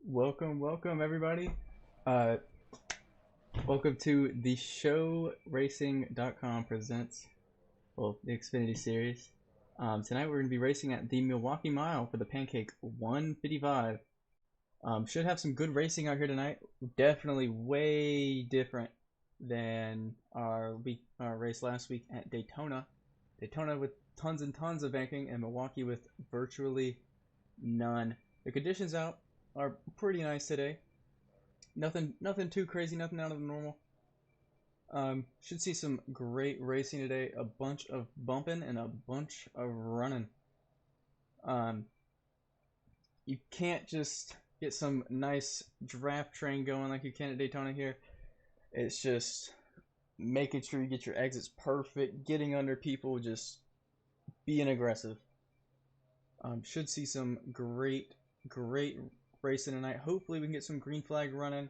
Welcome everybody. Uh, Welcome to the show racing.com presents, the Xfinity Series. Tonight we're going to be racing at the Milwaukee Mile for the Pancake 155. Should have some good racing out here tonight. Definitely way different than our race last week at Daytona. Daytona with tons and tons of banking, and Milwaukee with virtually none. The conditions out are pretty nice today. Nothing too crazy, nothing out of the normal. Should see some great racing today. A bunch of bumping and a bunch of running. You can't just get some nice draft train going like you can at Daytona here. It's just making sure you get your exits perfect, getting under people, just being aggressive. Should see some great racing tonight. Hopefully we can get some green flag running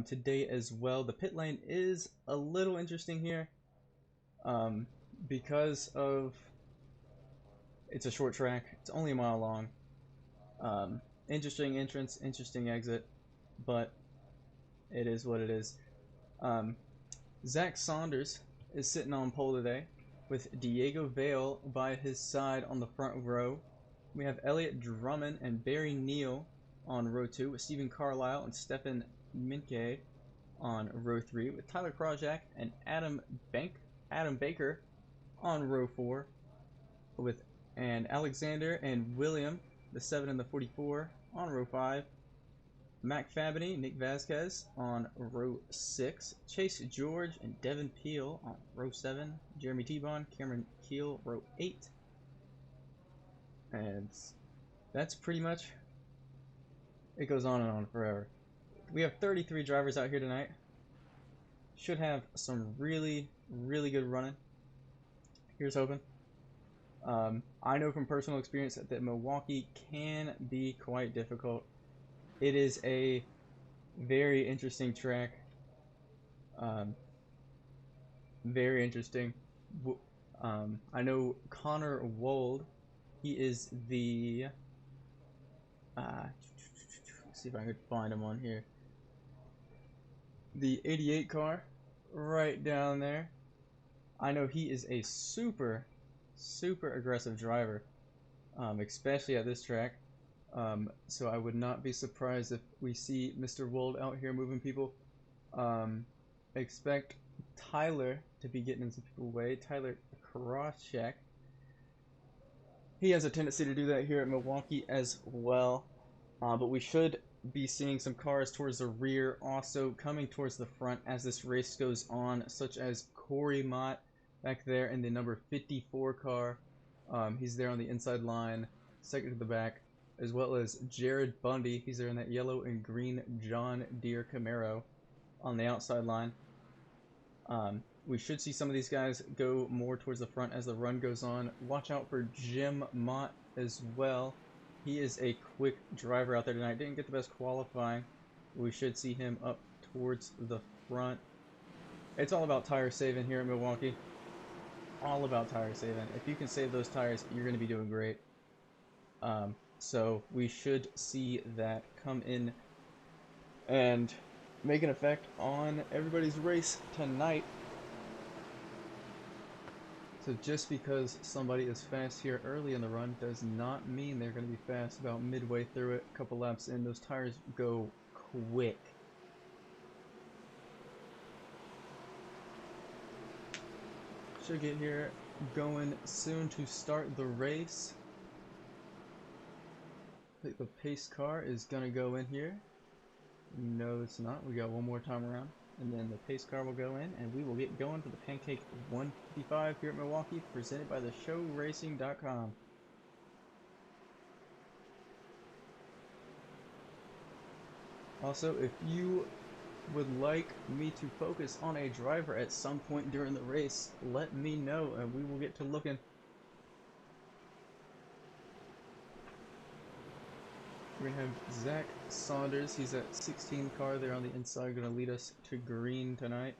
today as well. The pit lane is a little interesting here because of it's a short track. It's only a mile long. Interesting entrance, interesting exit, but it is what it is. Zack Saunders is sitting on pole today with Diego Valle by his side on the front row. We have Elliott Drummond and Barry Neal on row 2 with Stephen Carlisle and Stefan Minke on row 3 with Tyler Krajak and Adam Baker on row 4 with Alexander and William, the 7 and the 44 on row 5. Mac Fabini, Nick Vasquez on row 6. Chase George and Devin Peel on row 7. Jeremy T-Bond, Cameron Keel, row 8. And that's pretty much, it goes on and on forever. We have 33 drivers out here tonight. Should have some really good running. Here's hoping. I know from personal experience that Milwaukee can be quite difficult. It is a very interesting track. Very interesting. I know Connor Wold. He is the let's see if I could find him on here. The 88 car right down there. I know he is a super aggressive driver, especially at this track. So I would not be surprised if we see Mr. Wold out here moving people. Expect Tyler to be getting in some people's way. Tyler Krajak. He has a tendency to do that here at Milwaukee as well. But we should be seeing some cars towards the rear also coming towards the front as this race goes on, such as Corey Mott back there in the number 54 car. He's there on the inside line, second to the back, as well as Jared Bundy. He's there in that yellow and green John Deere Camaro on the outside line. We should see some of these guys go more towards the front as the run goes on. Watch out for Jim Mott as well. He is a quick driver out there tonight. Didn't get the best qualifying. We should see him up towards the front. It's all about tire saving here at Milwaukee. All about tire saving. If you can save those tires, you're going to be doing great. So we should see that come in and make an effect on everybody's race tonight. So just because somebody is fast here early in the run does not mean they're going to be fast about midway through it. A couple laps in, those tires go quick. Should get here going soon to start the race. I think the pace car is going to go in here. No, it's not. We got one more time around. And then the pace car will go in, and we will get going for the Pancake 155 here at Milwaukee, presented by the showracing.com. Also, if you would like me to focus on a driver at some point during the race, let me know, and we will get to looking. We're going to have Zack Saunders. He's at 16 car there on the inside, going to lead us to green tonight.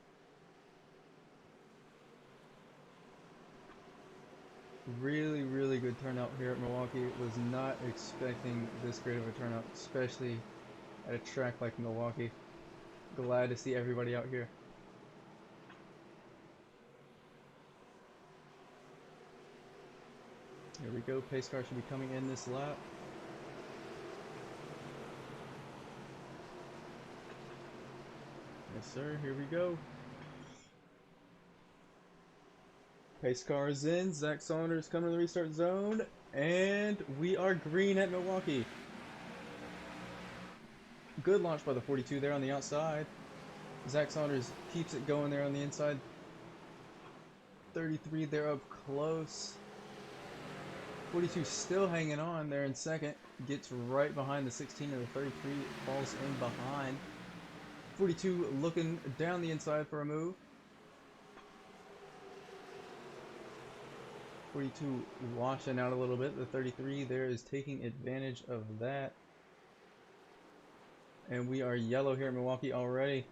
Really, really good turnout here at Milwaukee. Was not expecting this great of a turnout, especially at a track like Milwaukee. Glad to see everybody out here. Here we go. Pace car should be coming in this lap. Yes, sir. Here we go. Pace car is in. Zack Saunders coming to the restart zone. And we are green at Milwaukee. Good launch by the 42 there on the outside. Zack Saunders keeps it going there on the inside. 33 there up close. 42 still hanging on there in second. Gets right behind the 16 and the 33 falls in behind. 42 looking down the inside for a move. 42 washing out a little bit. The 33 there is taking advantage of that. And we are yellow here in Milwaukee already.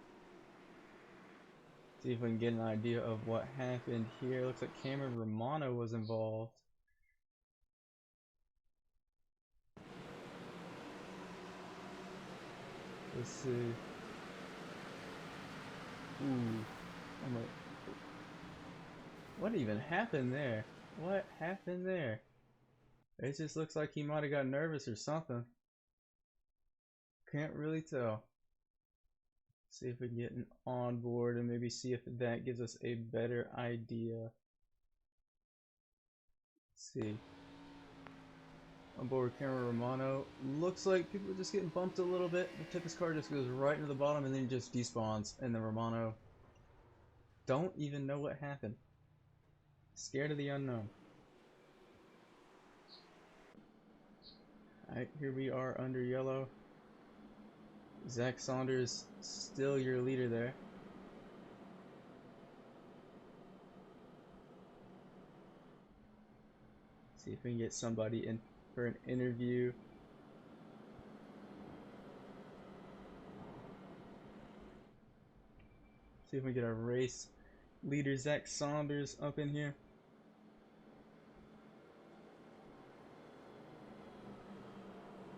See if we can get an idea of what happened here. Looks like Cameron Romano was involved. Let's see. Ooh. What even happened there? What happened there? It just looks like he might have got nervous or something. Can't really tell. See if we can get an onboard and maybe see if that gives us a better idea. Let's see. Onboard Cameron Romano. Looks like people are just getting bumped a little bit. The tip of his car just goes right into the bottom and then just despawns. And then Romano don't even know what happened. Scared of the unknown. Alright, here we are under yellow. Zack Saunders still your leader there. See if we can get somebody in for an interview. See if we can get our race leader Zack Saunders up in here.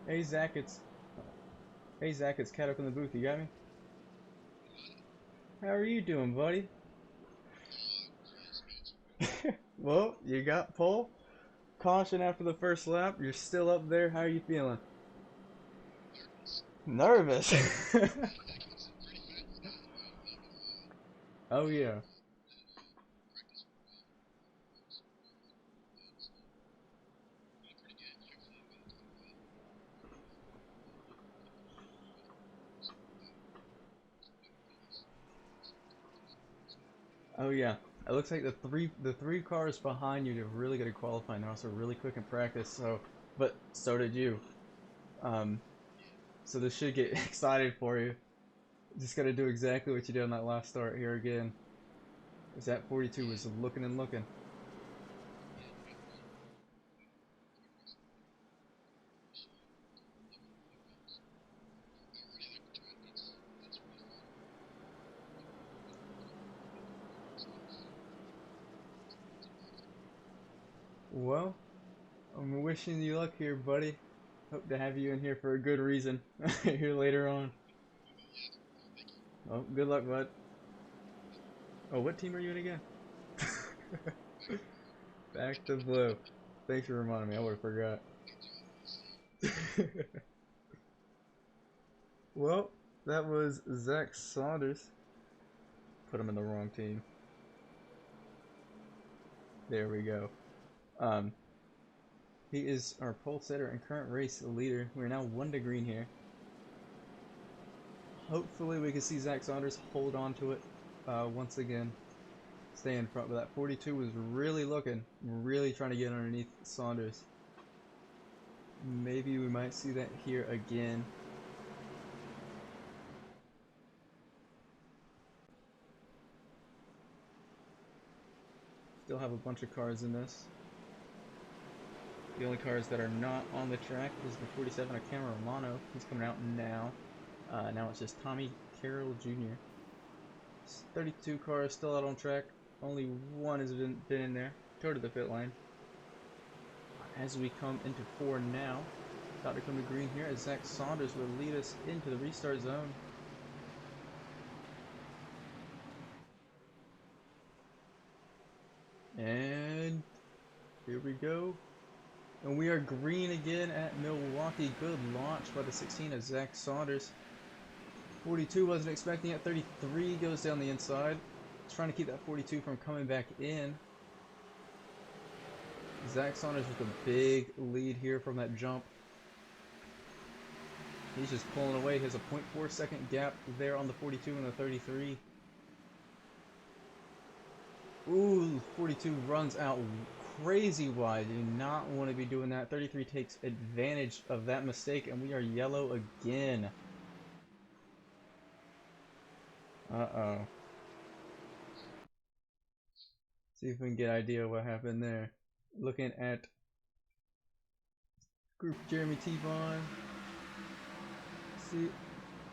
Hey Zack, it's Cat up in the booth. You got me? How are you doing, buddy? Well, you got pole. Caution after the first lap. You're still up there. How are you feeling? Nervous. Oh yeah. Oh yeah. It looks like the three cars behind you did really good at qualifying. They're also really quick in practice. So, but so did you. So this should get excited for you. Just gotta do exactly what you did on that last start here again. As that 42 was looking and looking. Well, I'm wishing you luck here, buddy. Hope to have you in here for a good reason here later on. Oh, good luck, bud. Oh, what team are you in again? Back to blue. Thanks for reminding me. I would have forgot. Well, that was Zack Saunders. Put him in the wrong team. There we go. He is our pole setter and current race leader. We're now 1 to green here. Hopefully we can see Zack Saunders hold on to it once again. Stay in front, but that 42 was really looking, really trying to get underneath Saunders. Maybe we might see that here again. Still have a bunch of cars in this. The only cars that are not on the track is the 47 of Cameron Romano. He's coming out now. Now it's just Tommy Carroll Jr. 32 cars still out on track. Only one has been in there. Go to the pit lane. as we come into 4 now. About to come to green here as Zack Saunders will lead us into the restart zone. And here we go. And we are green again at Milwaukee. Good launch by the 16 of Zack Saunders. 42 wasn't expecting it. 33 goes down the inside. Trying to keep that 42 from coming back in. Zack Saunders with a big lead here from that jump. He's just pulling away. He has a 0.4 second gap there on the 42 and the 33. Ooh, 42 runs out crazy wide. Do not want to be doing that. 33 takes advantage of that mistake, and we are yellow again. Uh-oh. See if we can get an idea what happened there. Looking at group Jeremy T-Bond. See.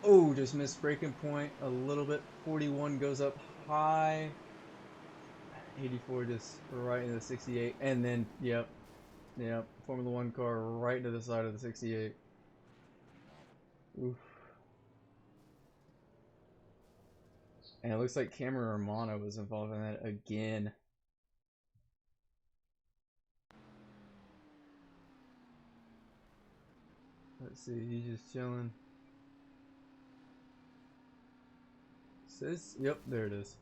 Oh, just missed breaking point a little bit. 41 goes up high. 84 just right into the 68, and then yep, Formula One car right into the side of the 68. Oof. And it looks like Cameron Romano was involved in that again. Let's see, he's just chilling. Says, yep, there it is.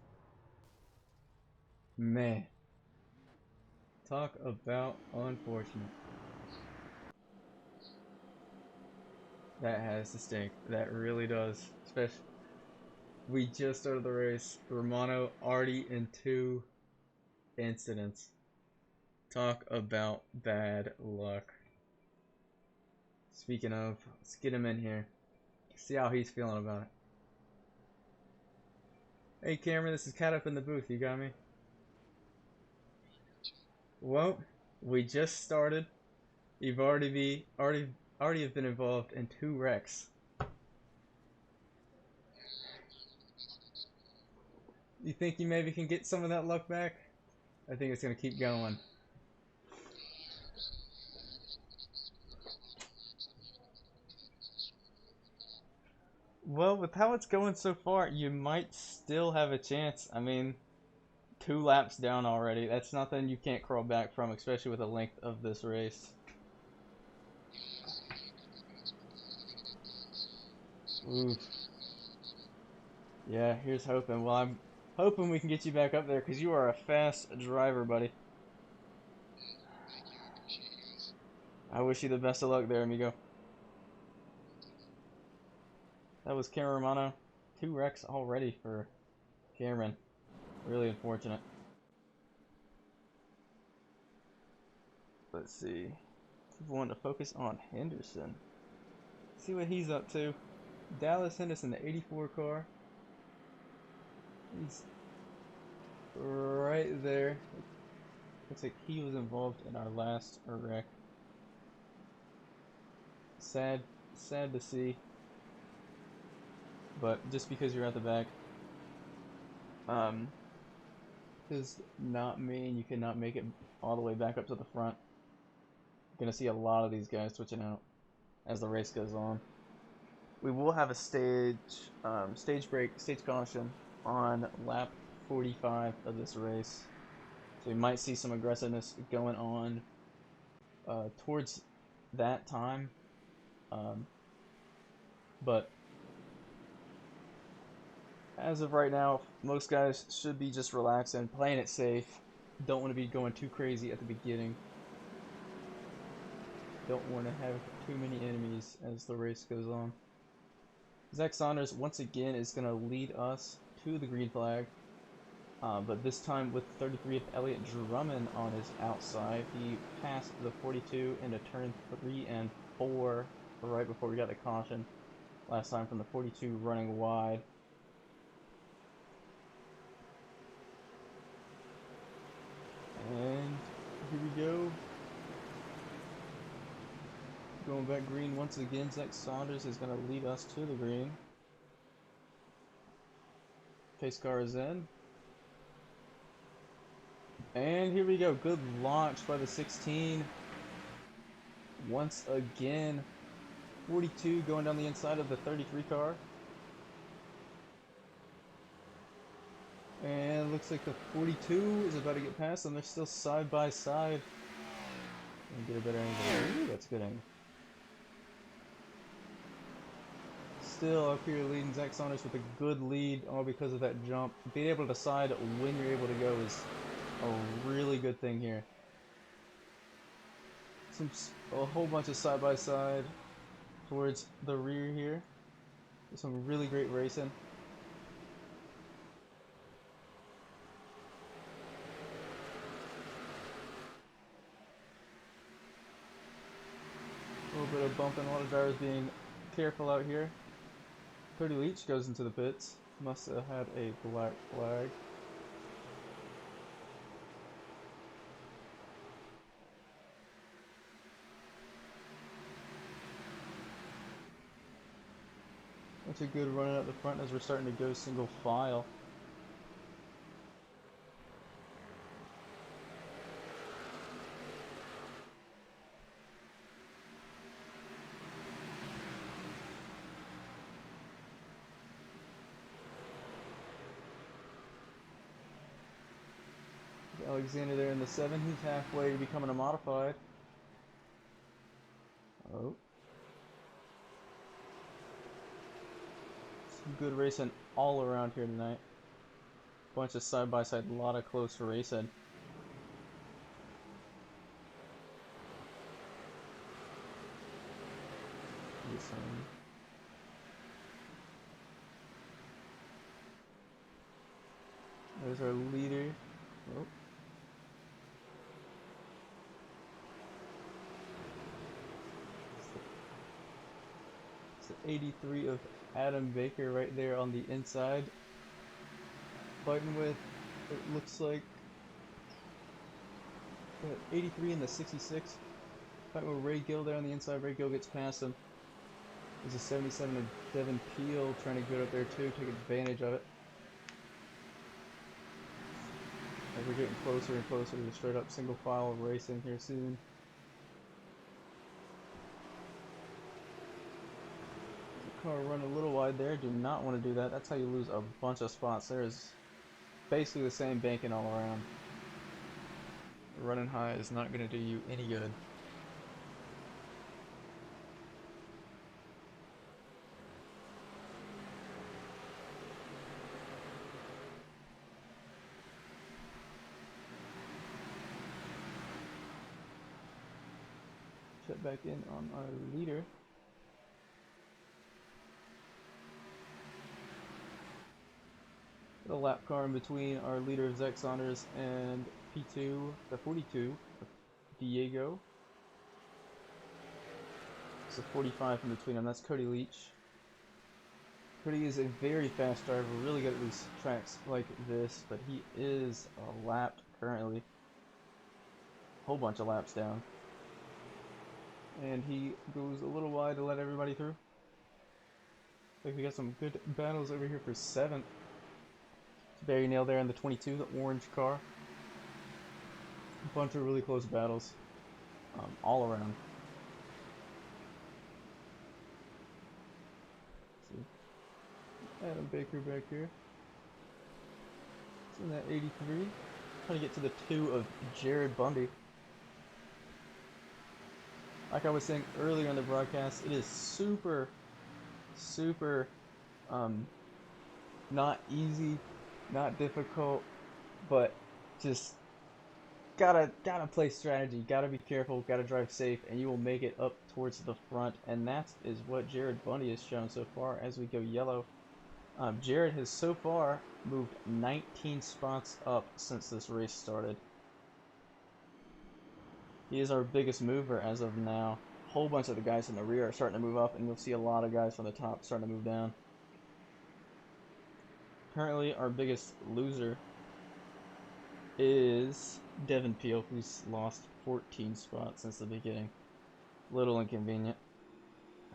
Man. Talk about unfortunate. That has to stink. That really does. Especially, we just started the race. Romano already in 2 incidents. Talk about bad luck. Speaking of, let's get him in here. See how he's feeling about it. Hey Cameron, this is Cat up in the booth. You got me? Well, we just started. You've already have been involved in 2 wrecks. You think you maybe can get some of that luck back? I think it's gonna keep going. Well, with how it's going so far, you might still have a chance. I mean, 2 laps down already. That's nothing you can't crawl back from, especially with the length of this race. Oof. Yeah, here's hoping. Well, I'm hoping we can get you back up there because you are a fast driver, buddy. I wish you the best of luck there, amigo. That was Cameron Romano. 2 wrecks already for Cameron. Really unfortunate. Let's see. People want to focus on Henderson. See what he's up to. Dallas Henderson, the 84 car. He's right there. Looks like he was involved in our last wreck. Sad to see. But just because you're at the back, does not mean you cannot make it all the way back up to the front. You're gonna see a lot of these guys switching out as the race goes on. We will have a stage caution on lap 45 of this race, so we might see some aggressiveness going on towards that time, but as of right now, most guys should be just relaxing, playing it safe. Don't want to be going too crazy at the beginning. Don't want to have too many enemies as the race goes on. Zack Saunders once again is going to lead us to the green flag, but this time with 33th Elliott Drummond on his outside. He passed the 42 into turn 3 and 4 right before we got the caution last time from the 42 running wide. And here we go. Going back green once again. Zack Saunders is going to lead us to the green. Pace car is in. And here we go. Good launch by the 16. once again. 42 going down the inside of the 33 car. And looks like the 42 is about to get past them. They're still side by side. And get a better angle. Ooh, that's a good angle. Still up here leading Zack Saunders with a good lead, all because of that jump. Being able to decide when you're able to go is a really good thing here. A whole bunch of side by side towards the rear here. Some really great racing. A little bit of bumping, a lot of drivers being careful out here. Cody Leach goes into the pits. Must have had a black flag. That's a good run out the front as we're starting to go single file. Alexander there in the 7, he's halfway to becoming a modified. Oh. Some good racing all around here tonight. Bunch of side by side, a lot of close racing. There's our leader. Oh. It's the 83 of Adam Baker right there on the inside. Fighting with, it looks like, 83 and the 66. Fighting with Ray Gill there on the inside. Ray Gill gets past him. There's a 77 of Devin Peel trying to get up there too, take advantage of it. As we're getting closer and closer to straight up single file racing here soon. The car run a little wide there. Do not want to do that. That's how you lose a bunch of spots. There's basically the same banking all around. Running high is not going to do you any good. Check back in on our leader. A lap car in between our leader Zack Saunders and P2, the 42, Diego. It's a 45 in between them. That's Cody Leach. Cody is a very fast driver, really good at these tracks like this, but he is lapped currently. Whole bunch of laps down. And he goes a little wide to let everybody through. Like we got some good battles over here for 7th. Barry Nail there in the 22, the orange car. A bunch of really close battles all around. Let's see. Adam Baker back here. It's in that 83. Trying to get to the 2 of Jared Bundy. Like I was saying earlier in the broadcast, it is super not easy, not difficult, but just gotta play strategy, gotta be careful, gotta drive safe, and you will make it up towards the front. And that is what Jared Bundy has shown so far as we go yellow. Jared has so far moved 19 spots up since this race started. He is our biggest mover as of now. A whole bunch of the guys in the rear are starting to move up, and you'll see a lot of guys from the top starting to move down. Currently, our biggest loser is Devin Peel, who's lost 14 spots since the beginning. Little inconvenient.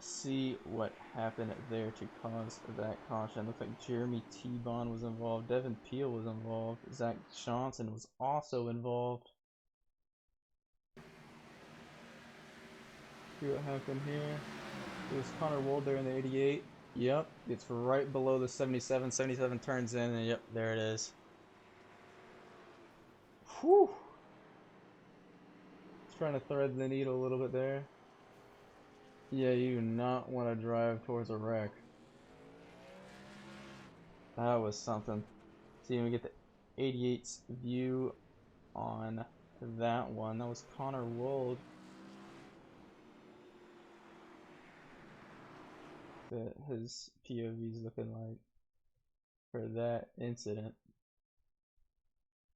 See what happened there to cause that caution. Looks like Jeremy T-Bond was involved. Devin Peel was involved. Zach Johnson was also involved. See what happened here. It was Connor Wold there in the 88. Yep, it's right below the 77. 77 turns in, and yep, there it is. Whew. Just trying to thread the needle a little bit there. Yeah, you do not want to drive towards a wreck. That was something. See, we get the 88's view on that one. That was Connor Wold. That his POV's looking like for that incident.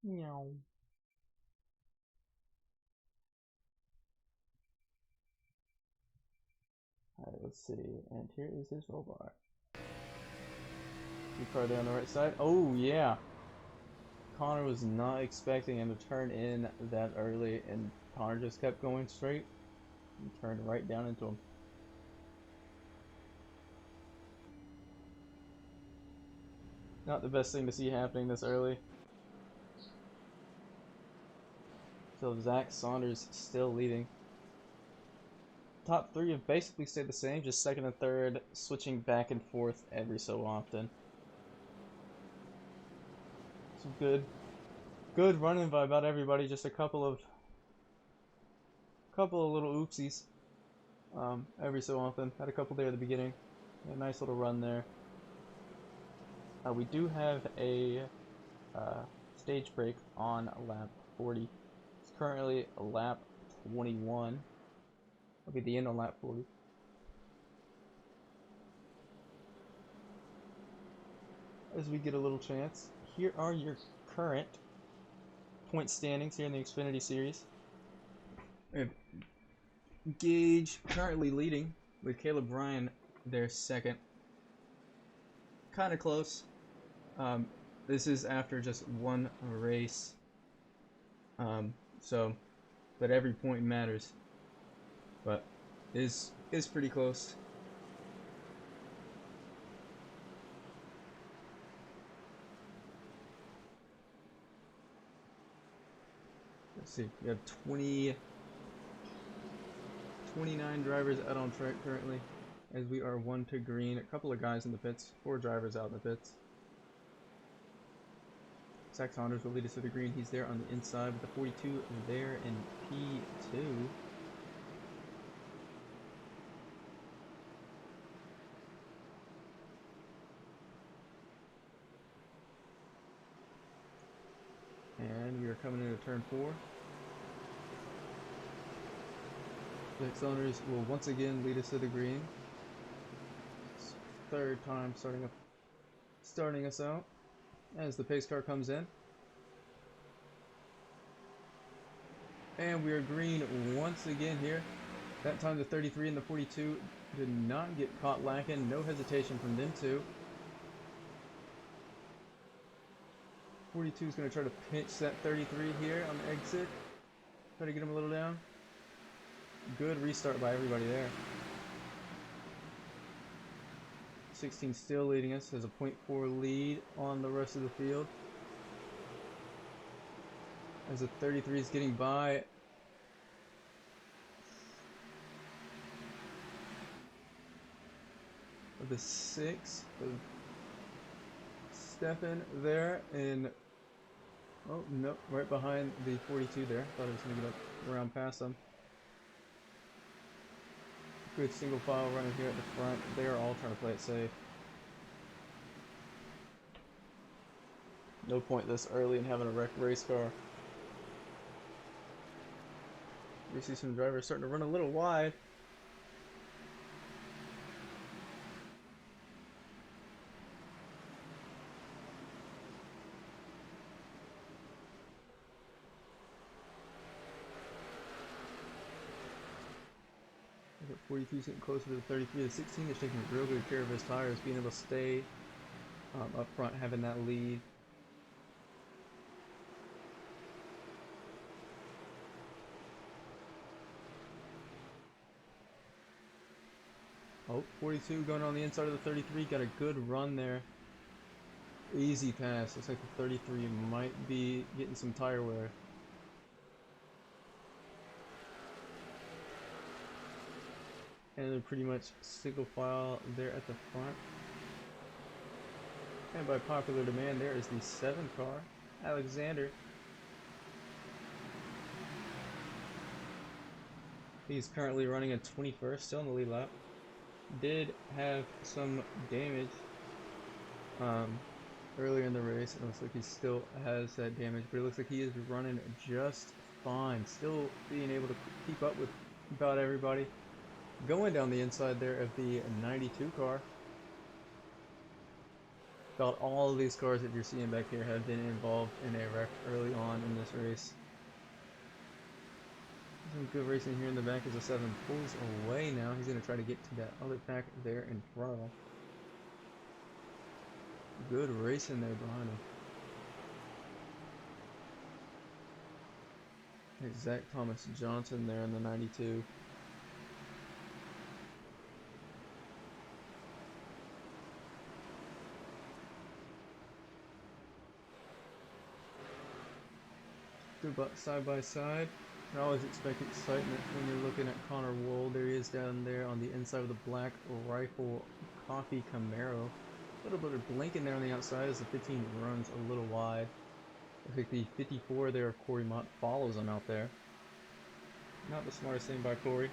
Meow. Alright, let's see. And here is his robot. New car there on the right side. Oh, yeah. Connor was not expecting him to turn in that early, and Connor just kept going straight and turned right down into him. Not the best thing to see happening this early. So Zack Saunders still leading. Top three have basically stayed the same, just second and third, switching back and forth every so often. Some good running by about everybody. Just a couple of little oopsies. Every so often. Had a couple there at the beginning. A nice little run there. We do have a stage break on lap 40. It's currently lap 21. It'll be the end on lap 40. As we get a little chance, here are your current point standings here in the Xfinity Series. We have Gage currently leading with Caleb Bryan there second. Kind of close. This is after just one race. But every point matters. But is pretty close. Let's see. We have 29 drivers out on track currently, as we are 1 to green. A couple of guys in the pits, 4 drivers out in the pits. Zack Saunders will lead us to the green. He's there on the inside with the 42 there in P2. And we are coming into turn 4. Zack Saunders will once again lead us to the green. It's third time starting us out as the pace car comes in. And we are green once again here. That time the 33 and the 42 did not get caught lacking. No hesitation from them two. 42 is going to try to pinch that 33 here on the exit. Try to get him a little down. Good restart by everybody there. 16 still leading us, has a 0.4 lead on the rest of the field. As the 33 is getting by. The 6 of Stefan there, and oh no, right behind the 42 there. Thought it was going to get up around past them. Good single file running here at the front. They are all trying to play it safe. No point this early in having a wrecked race car. We see some drivers starting to run a little wide. Look at 42 getting closer to the 33. The 16 is taking real good care of his tires, being able to stay up front, having that lead. Oh, 42 going on the inside of the 33. Got a good run there. Easy pass. Looks like the 33 might be getting some tire wear. and then pretty much single file there at the front. And by popular demand, there is the 7 car, Alexander. He's currently running a 21st, still in the lead lap. Did have some damage earlier in the race. It looks like he still has that damage, but it looks like he is running just fine. Still being able to keep up with about everybody. Going down the inside there of the 92 car. About all of these cars that you're seeing back here have been involved in a wreck early on in this race. Some good racing here in the back as the 7 pulls away now. He's going to try to get to that other pack there in front of him. Good racing there behind him. There's Zach Thomas Johnson there in the 92. Good side by side. I always expect excitement when you're looking at Connor Wold. There he is down there on the inside of the black rifle coffee Camaro. A little bit of blinking there on the outside as the 15 runs a little wide. I think the 54 there of Corey Mott follows him out there. Not the smartest thing by Corey.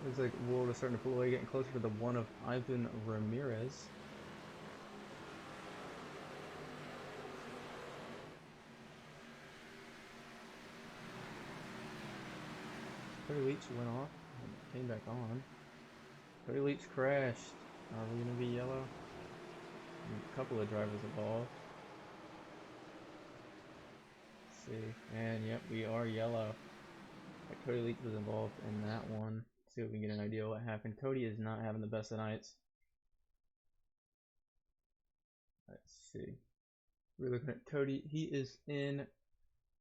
Looks like Wold is starting to pull away, getting closer to the 1 of Ivan Ramirez. Cody Leach went off and came back on. Cody Leach crashed. Are we going to be yellow? A couple of drivers involved. Let's see. And yep, we are yellow. Cody Leach was involved in that one. Let's see if we can get an idea of what happened. Cody is not having the best of nights. Let's see. We're looking at Cody. He is in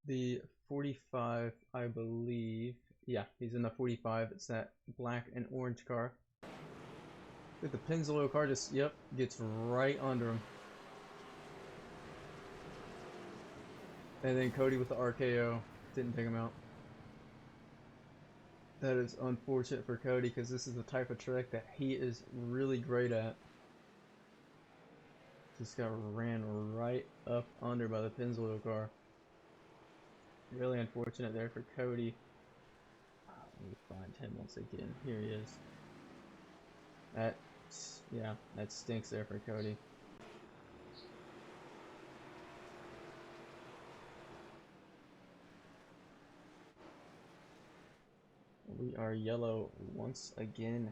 the 45, I believe. Yeah, he's in the 45. It's that black and orange car. The Pennzoil car just, yep, gets right under him. And then Cody with the RKO didn't take him out. That is unfortunate for Cody because this is the type of trick that he is really great at. Just got ran right up under by the Pennzoil car. Really unfortunate there for Cody. Let me find him once again. Here he is. That stinks there for Cody. We are yellow once again.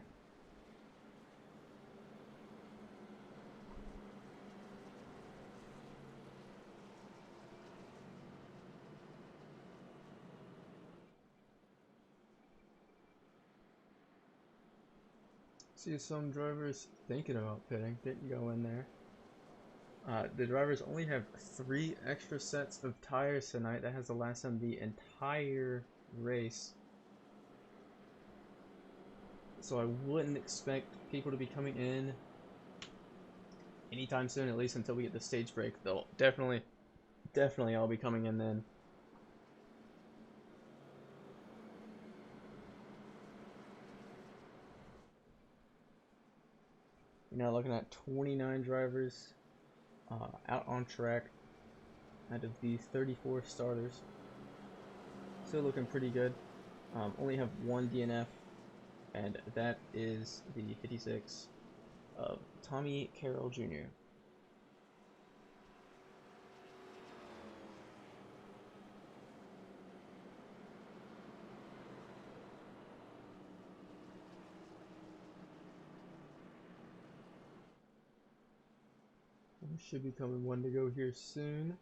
See some drivers thinking about pitting, didn't go in there. The drivers only have 3 extra sets of tires tonight. That has to last them the entire race. So I wouldn't expect people to be coming in anytime soon, at least until we get the stage break. They'll definitely all be coming in then. You're now looking at 29 drivers out on track out of the 34 starters. Still looking pretty good. Only have 1 DNF, and that is the 56 of Tommy Carroll Jr. Should be coming 1 to go here soon.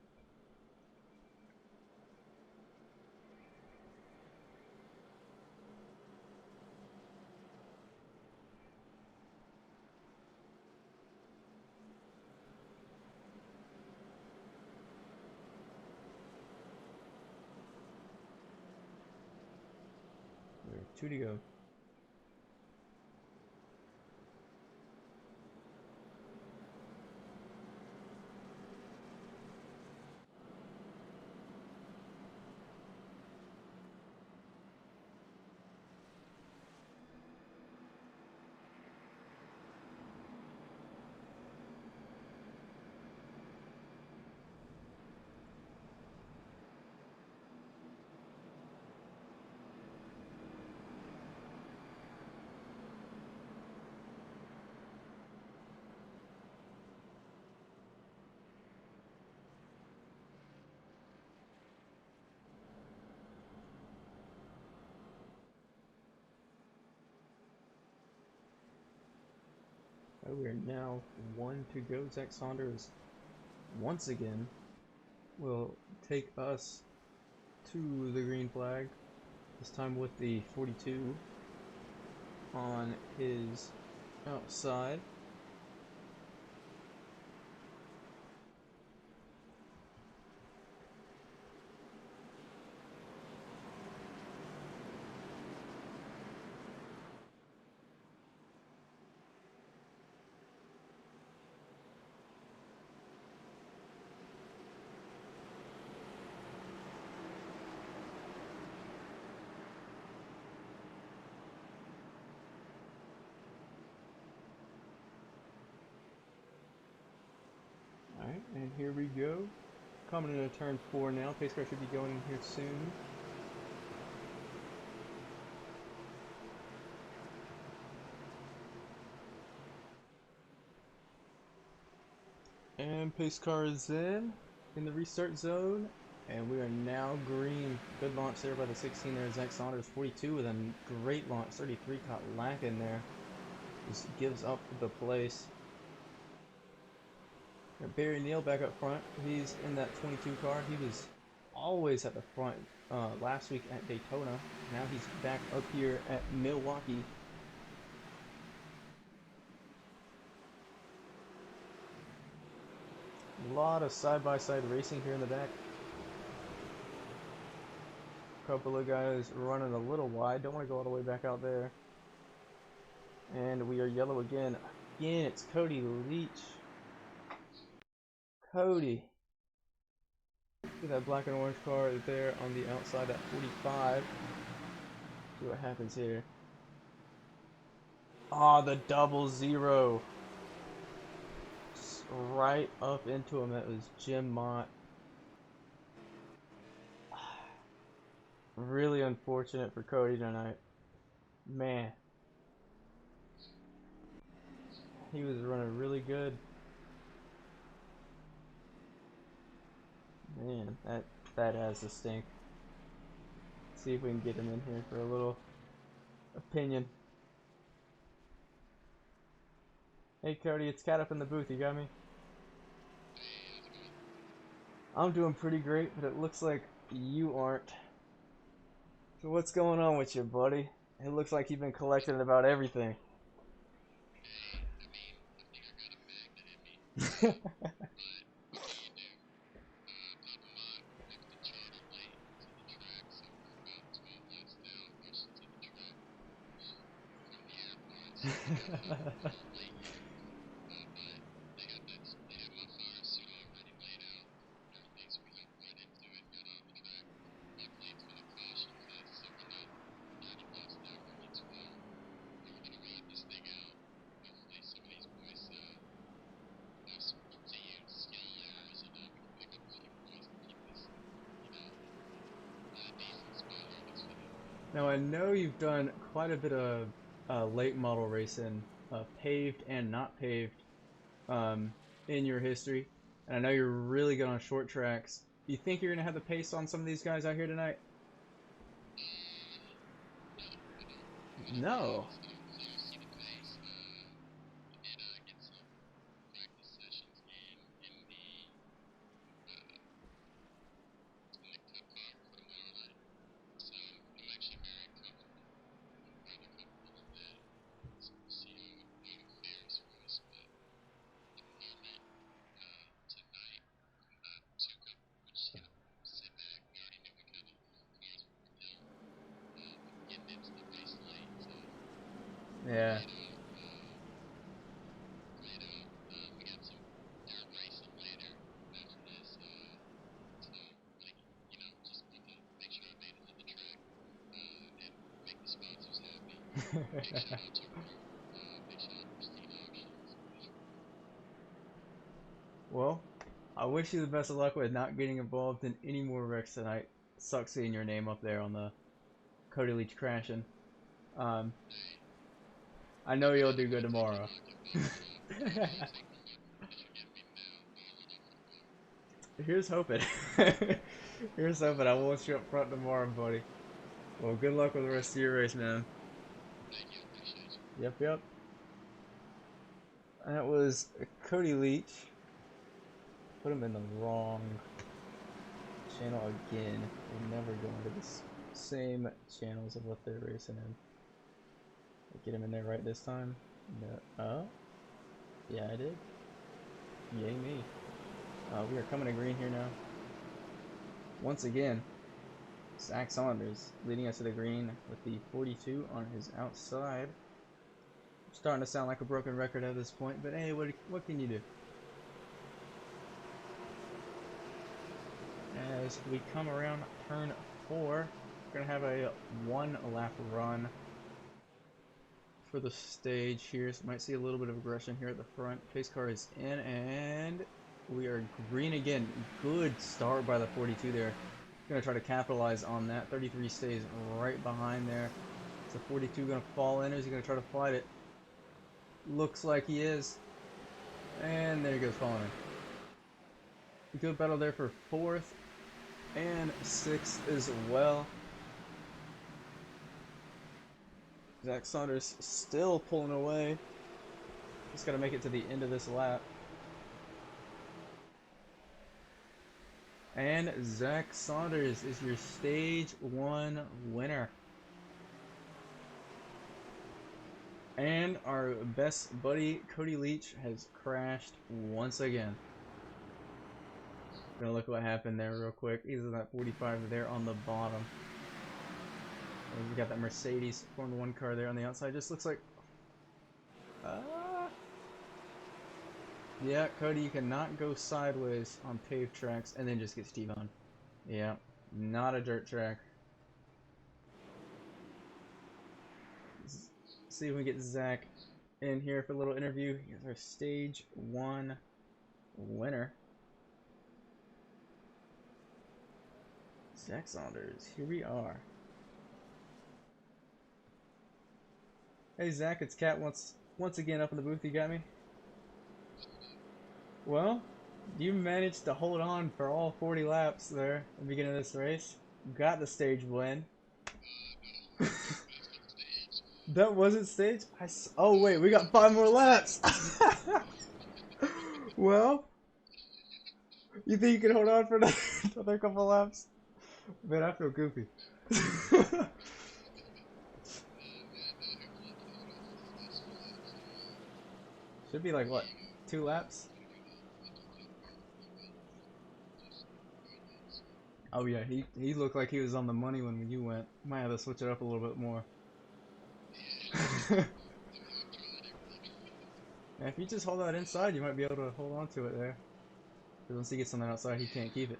There are 2 to go. We are now one to go. Zack Saunders once again will take us to the green flag, this time with the 42 on his outside. Alright, and here we go. Coming into turn 4 now. Pace car should be going in here soon. And pace car is in the restart zone. And we are now green. Good launch there by the 16 there. Zack Saunders 42 with a great launch. 33 caught lacking there. Just gives up the place. Barry Neal back up front. He's in that 22 car. He was always at the front last week at Daytona. Now he's back up here at Milwaukee. A lot of side-by-side racing here in the back. A couple of guys running a little wide. Don't want to go all the way back out there. And we are yellow again. Again, it's Cody Leach. Cody. See that black and orange car there on the outside at 45. See what happens here. Ah, the 00. Just right up into him. That was Jim Mott. Really unfortunate for Cody tonight. Man. He was running really good. Man, that has to stink. Let's see if we can get him in here for a little opinion. Hey Cody, it's Cat up in the booth, you got me? I'm doing pretty great, but it looks like you aren't. So what's going on with you, buddy? It looks like you've been collecting about everything. Now I know you've done quite a bit of late model racing, paved and not paved, in your history, and I know you're really good on short tracks. Do you think you're gonna have the pace on some of these guys out here tonight? No. Yeah. Well, I wish you the best of luck with not getting involved in any more wrecks tonight. Sucks seeing your name up there on the Cody Leach crashing. I know you'll do good tomorrow. Here's hoping. Here's hoping. I want you up front tomorrow, buddy. Well, good luck with the rest of your race, man. Yep, yep. That was Cody Leach. Put him in the wrong channel again. They never go into the same channels of what they're racing in. Get him in there right this time. No. Oh? Yeah, I did. Yay me. We are coming to green here now. Once again, Zack Saunders leading us to the green with the 42 on his outside. Starting to sound like a broken record at this point, but hey, what can you do? As we come around turn 4, we're going to have a 1 lap run for the stage here. So might see a little bit of aggression here at the front. Pace car is in, and we are green again. Good start by the 42 there. Going to try to capitalize on that. 33 stays right behind there. Is the 42 going to fall in, or is he going to try to fight it? Looks like he is. And there he goes, falling in. Good battle there for 4th and 6th as well. Zack Saunders still pulling away. Just got to make it to the end of this lap. And Zack Saunders is your stage 1 winner. And our best buddy, Cody Leach, has crashed once again. Gonna look what happened there real quick. He's in that 45 there on the bottom. And we got that Mercedes Formula 1 car there on the outside. Just looks like... yeah, Cody, you cannot go sideways on paved tracks and then just get T-boned. Yeah, not a dirt track. See if we get Zack in here for a little interview. Here's our stage 1 winner. Zack Saunders, here we are. Hey Zack, it's Cat once again up in the booth. You got me? Well, you managed to hold on for all 40 laps there at the beginning of this race. Got the stage win. That wasn't stage? Oh wait, we got 5 more laps! Well, you think you can hold on for another couple laps? Man, I feel goofy. Should be like, what, 2 laps? Oh yeah, he looked like he was on the money when you went. Might have to switch it up a little bit more. Yeah, if you just hold that inside, you might be able to hold on to it there. Because once he gets on the outside, he can't keep it.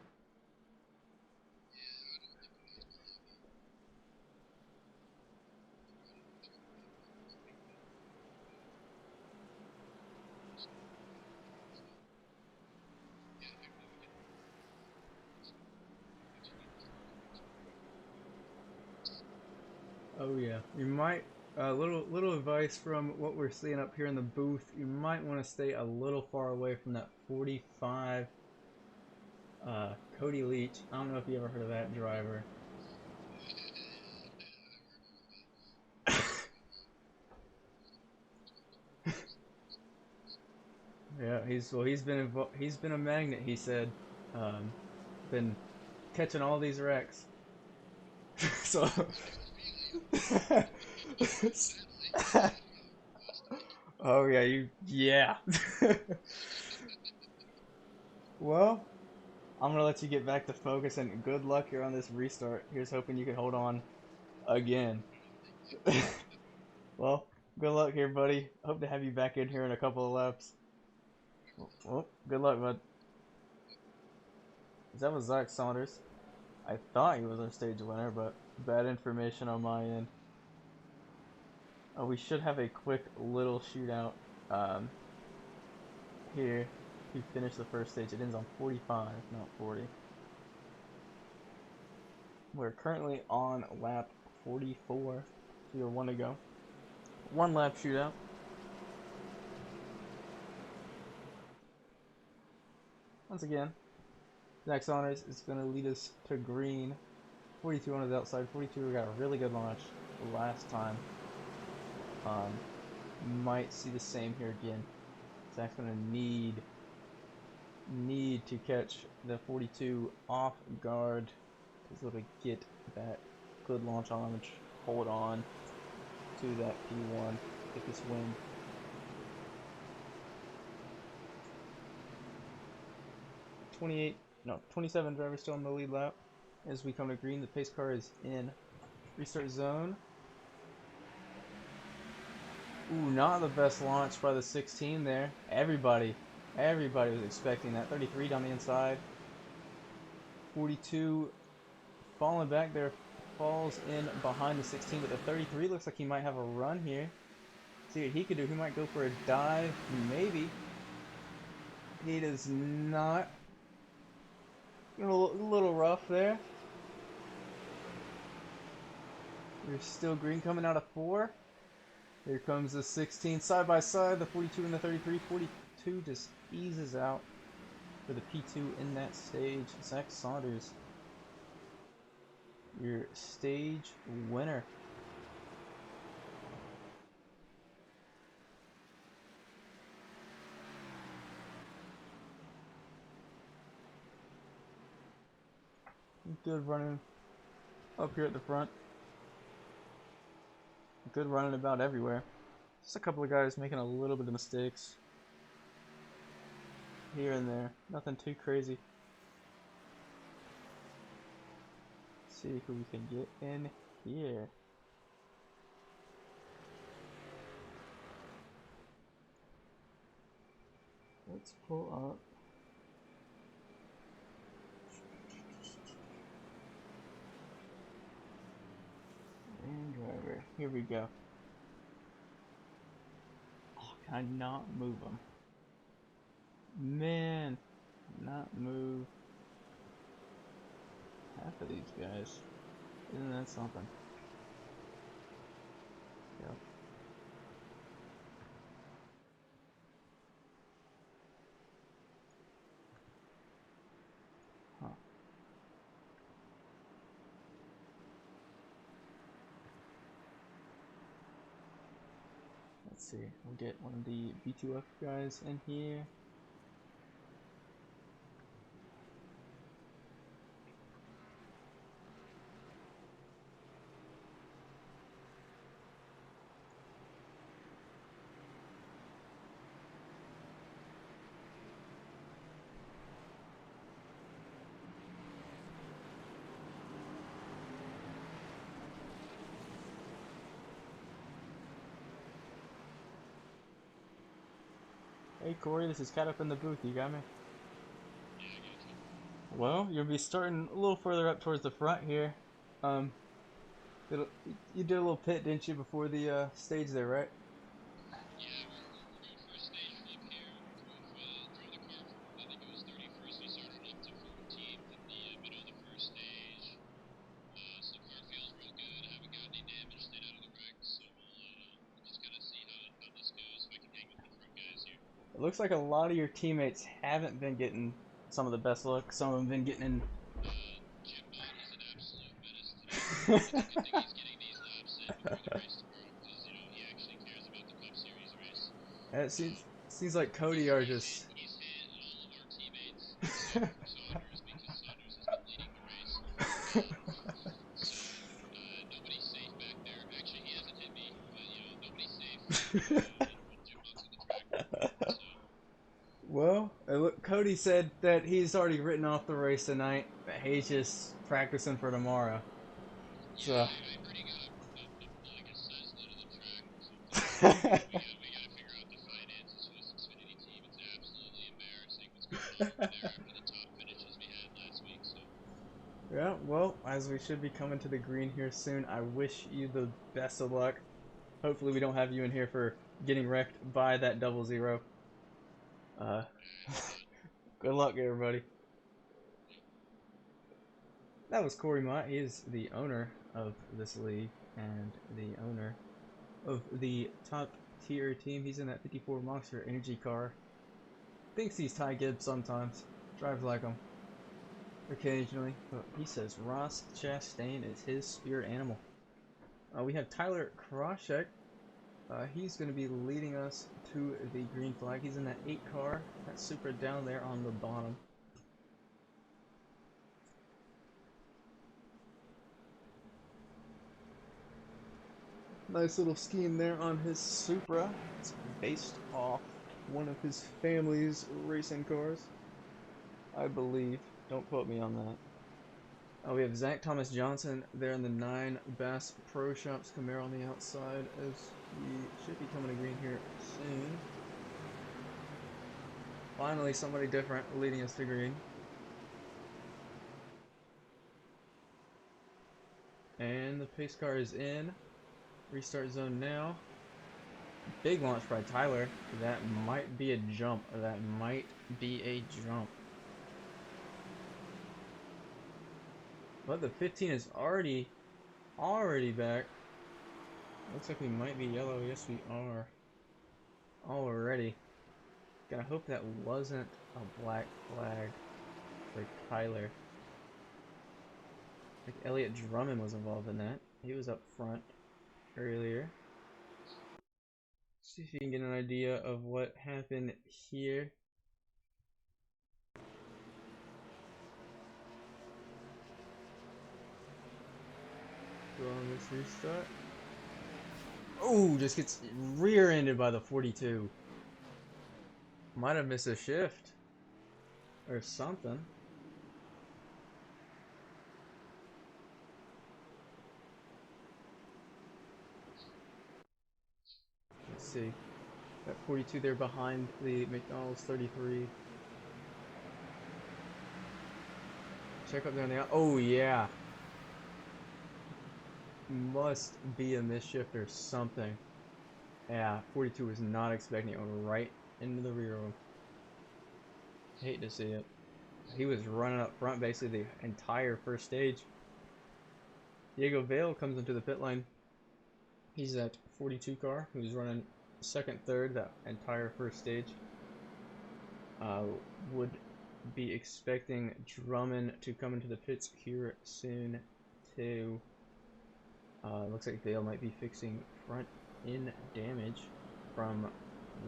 Oh yeah, you might, little advice from what we're seeing up here in the booth, you might want to stay a little far away from that 45 Cody Leach. I don't know if you ever heard of that driver. Yeah, he's been a magnet, he said. Been catching all these wrecks. So oh yeah, yeah. Well, I'm gonna let you get back to focus, and good luck here on this restart. Here's hoping you can hold on again. Well, good luck here, buddy. Hope to have you back in here in a couple of laps. Well, good luck, bud. That was Zack Saunders. I thought he was our stage winner, but bad information on my end. We should have a quick little shootout here. We finished the first stage. It ends on 45, not 40. We're currently on lap 44. So we have 1 to go. 1 lap shootout. Once again, Zack Saunders is going to lead us to green. 42 on his outside. 42 got a really good launch last time. Might see the same here again. Zach's gonna need to catch the 42 off guard to be able to get that good launch on him and hold on to that P1, get this win. .28, no, 27 drivers still in the lead lap. As we come to green, the pace car is in restart zone. Ooh, not the best launch by the 16 there. Everybody was expecting that. 33 down the inside. 42 falling back there, falls in behind the 16, but the 33 looks like he might have a run here. See what he could do. He might go for a dive, maybe. He does not. A little rough there. There's still green coming out of 4. Here comes the 16 side by side, the 42 and the 33. 42 just eases out for the P2 in that stage. Zack Saunders, your stage winner. Good running up here at the front. Good running about everywhere. Just a couple of guys making a little bit of mistakes here and there. Nothing too crazy. Let's see who we can get in here. Let's pull up. And driver. Here we go. Oh, can I not move him? Man, not move half of these guys. Isn't that something? Yep. Huh. Let's see. We'll get one of the B2F guys in here. Hey Corey, this is Cat up in the booth. You got me? Yeah, I got you. Well, you'll be starting a little further up towards the front here. You did a little pit, didn't you, before the stage there, right? Yeah, we're going for a stage flip here. Drove the car from, I think it was 31st. We started up to 14th in the middle of the first stage. So the car feels real good. I haven't got any damage, stayed out of the wreck. So we'll just kind of see how this goes, if I can hang with the front guys here. It looks like a lot of your teammates haven't been getting some of the best luck. Some of them been getting in. Jimbot is an absolute menace today. It's a good thing he's getting these laps in before the race tomorrow, because he actually cares about the Cup Series race. It seems like For Cody sure, are just. he's hit all of our teammates except for Saunders, because Saunders has been leading the race. So nobody's safe back there. Actually, he hasn't hit me, but nobody's safe when Jimbot's on the track. So. Well, look, Cody said that he's already written off the race tonight. But he's just practicing for tomorrow. Yeah, So. I heard he got like a size load of the track or something. We gotta figure out the finances for this Xfinity team. It's absolutely embarrassing what's going on over there after the top finishes we had last week. So. Yeah, well, as we should be coming to the green here soon, I wish you the best of luck. Hopefully we don't have you in here for getting wrecked by that 00. Good luck, everybody. That was Corey Mott. He is the owner of this league and the owner of the top tier team. He's in that 54 Monster Energy car. Thinks he's Ty Gibbs sometimes. Drives like him occasionally. But he says Ross Chastain is his spirit animal. We have Tyler Krashek He's going to be leading us to the green flag. He's in that 8 car. That Supra down there on the bottom. Nice little scheme there on his Supra. It's based off one of his family's racing cars, I believe. Don't quote me on that. We have Zach Thomas Johnson there in the 9 Bass Pro Shops Camaro on the outside, as he should be coming to green here soon. Finally, somebody different leading us to green. And the pace car is in. Restart zone now. Big launch by Tyler. That might be a jump. That might be a jump. But the 15 is already back. Looks like we might be yellow. Yes, we are. Already. Gotta hope that wasn't a black flag for Tyler. I think Elliot Drummond was involved in that. He was up front earlier. See if you can get an idea of what happened here. Go on this restart. Oh, just gets rear-ended by the 42. Might have missed a shift or something. Let's see. That 42 there behind the McDonald's 33. Check up there on the out. Oh yeah. Must be a misshift or something. Yeah, 42 was not expecting it. Went right into the rear room. Hate to see it. He was running up front basically the entire first stage. Diego Valle comes into the pit lane. He's that 42 car who's running second, third that entire first stage. Would be expecting Drummond to come into the pits here soon too. Looks like Valle might be fixing front end damage from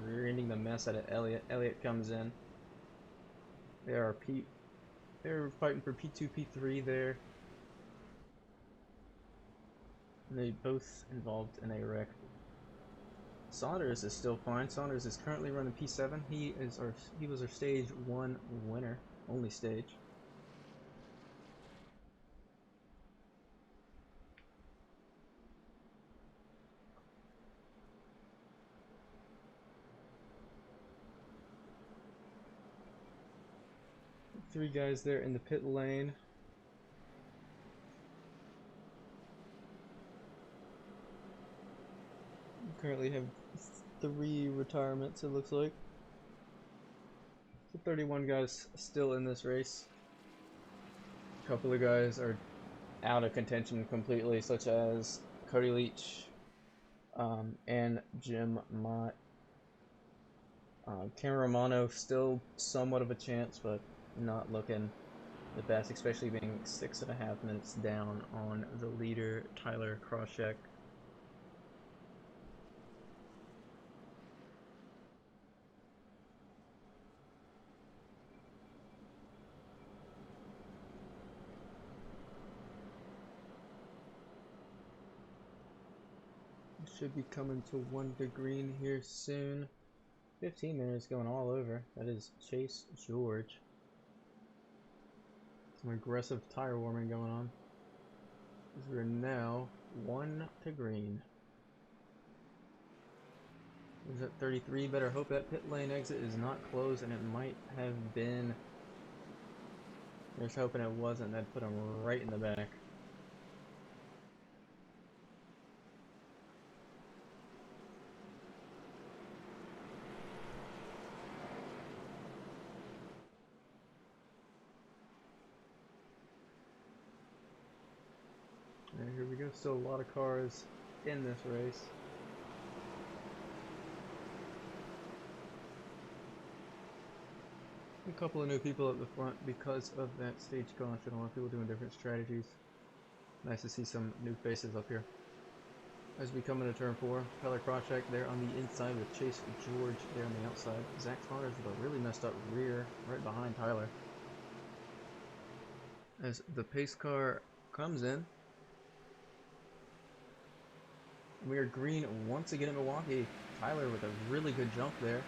rear-ending the mess out of Elliot. Elliot comes in. They're fighting for P2, P3 there. And they both involved in a wreck. Saunders is still fine. Saunders is currently running P7. He was our stage 1 winner, only stage. Three guys there in the pit lane. We currently have 3 retirements, it looks like. So 31 guys still in this race. A couple of guys are out of contention completely, such as Cody Leach and Jim Mott. Cameron Romano still somewhat of a chance, but not looking the best, especially being 6.5 minutes down on the leader, Tyler Crosscheck. Should be coming to 1 to green here soon. 15 minutes going all over. That is Chase George. Some aggressive tire warming going on. As we're now 1 to green. Is at 33. Better hope that pit lane exit is not closed, and it might have been. Just hoping it wasn't. That'd put him right in the back. And here we go. Still a lot of cars in this race. A couple of new people at the front because of that stage caution. A lot of people doing different strategies. Nice to see some new faces up here. As we come into turn 4, Tyler Crotcheck there on the inside with Chase George there on the outside. Zack Saunders with a really messed up rear right behind Tyler. As the pace car comes in, we are green once again in Milwaukee. Tyler with a really good jump there.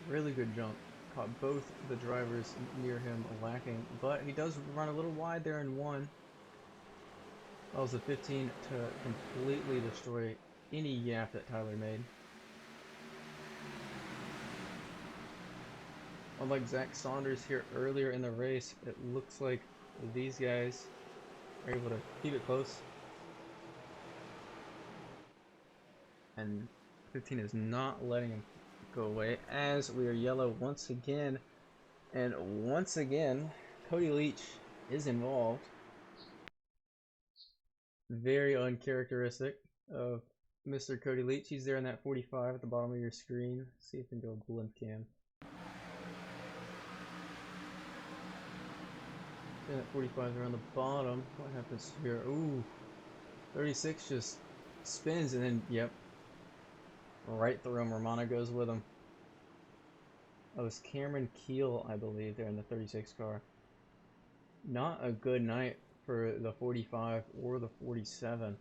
Really good jump. Caught both the drivers near him lacking, but he does run a little wide there in 1. That was a 15 to completely destroy any gap that Tyler made. Unlike Zack Saunders here earlier in the race, it looks like these guys are able to keep it close. And 15 is not letting him go away, as we are yellow once again. And once again, Cody Leach is involved. Very uncharacteristic of Mr. Cody Leach. He's there in that 45 at the bottom of your screen. See if we can do a blimp cam. And that 45 around the bottom. What happens here? Ooh, 36 just spins and then, yep, right through him. Romano goes with him. That was Cameron Keel, I believe, there in the 36 car. Not a good night for the 45 or the 47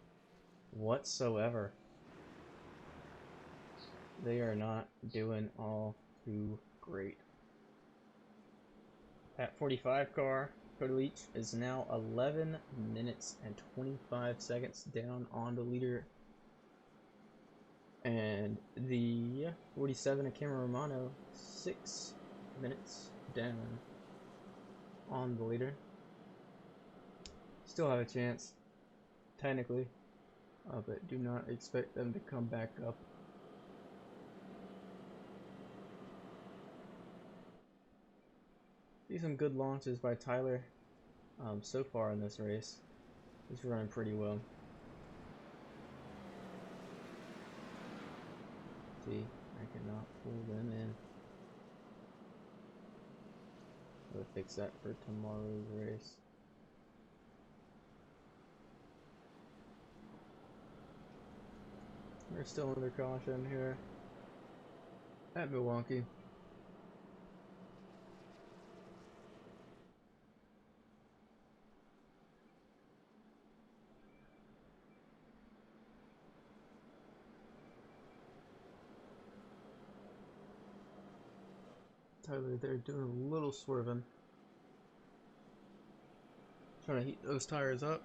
whatsoever. They are not doing all too great. That 45 car, Cody Leach, is now 11 minutes and 25 seconds down on the leader. And the 47 of Cameron Romano, 6 minutes down on the leader. Still have a chance, technically, but do not expect them to come back up. See some good launches by Tyler so far in this race. He's running pretty well. See, I cannot pull them in. I'll fix that for tomorrow's race. We're still under caution here at Milwaukee. Tyler there doing a little swerving. Trying to heat those tires up.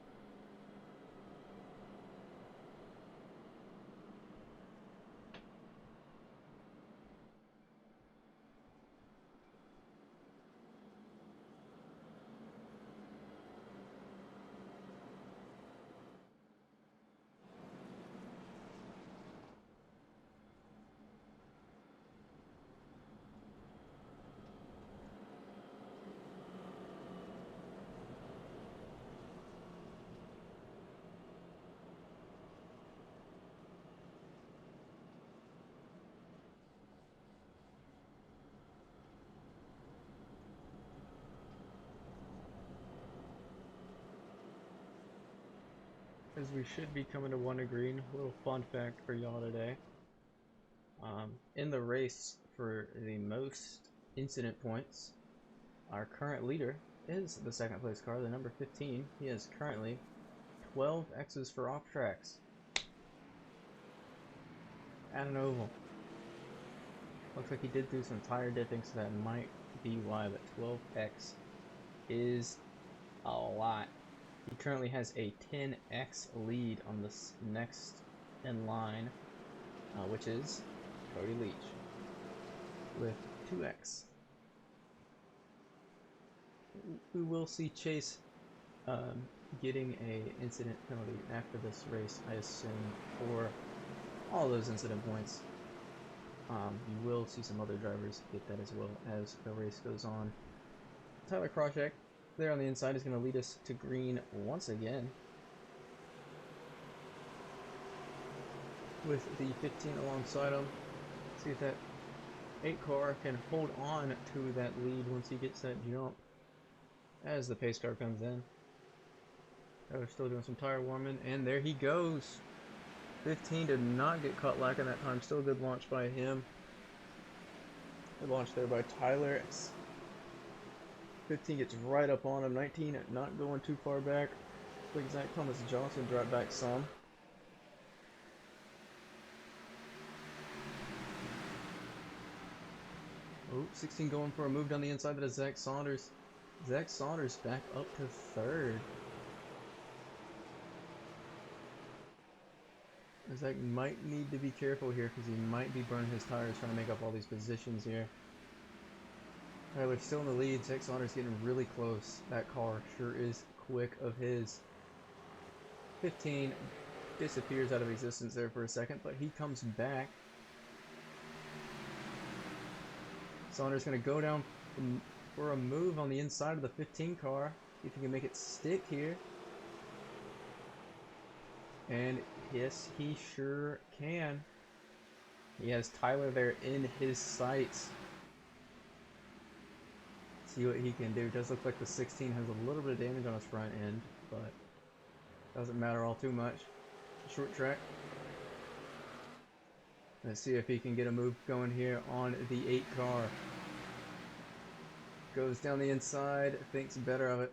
As we should be coming to 1 to green. A little fun fact for y'all today. In the race for the most incident points, our current leader is the second place car, the number 15. He has currently 12 X's for off tracks at an oval. Looks like he did do some tire dipping, so that might be why, but 12X is a lot. He currently has a 10X lead on this next in line, which is Cody Leach with 2X. We will see Chase getting a incident penalty after this race, I assume, for all those incident points. You will see some other drivers get that as well as the race goes on. Tyler Crotcheck there on the inside is going to lead us to green once again, with the 15 alongside him. See if that 8 car can hold on to that lead once he gets that jump as the pace car comes in. They're still doing some tire warming, and there he goes. 15 did not get caught lacking that time. Still a good launch by him. Good launch there by Tyler. 15 gets right up on him. 19 not going too far back. Like Zach Johnson dropped back some. Oh, 16 going for a move down the inside to Zack Saunders. Zack Saunders back up to third. Zach might need to be careful here because he might be burning his tires trying to make up all these positions here. Tyler's still in the lead. Zack Saunders getting really close. That car sure is quick of his. 15 disappears out of existence there for a second, but he comes back. Saunders going to go down for a move on the inside of the 15 car. See if he can make it stick here. And yes, he sure can. He has Tyler there in his sights. See what he can do. It does look like the 16 has a little bit of damage on his front end, but doesn't matter all too much. Short track. Let's see if he can get a move going here on the 8 car. Goes down the inside, thinks better of it.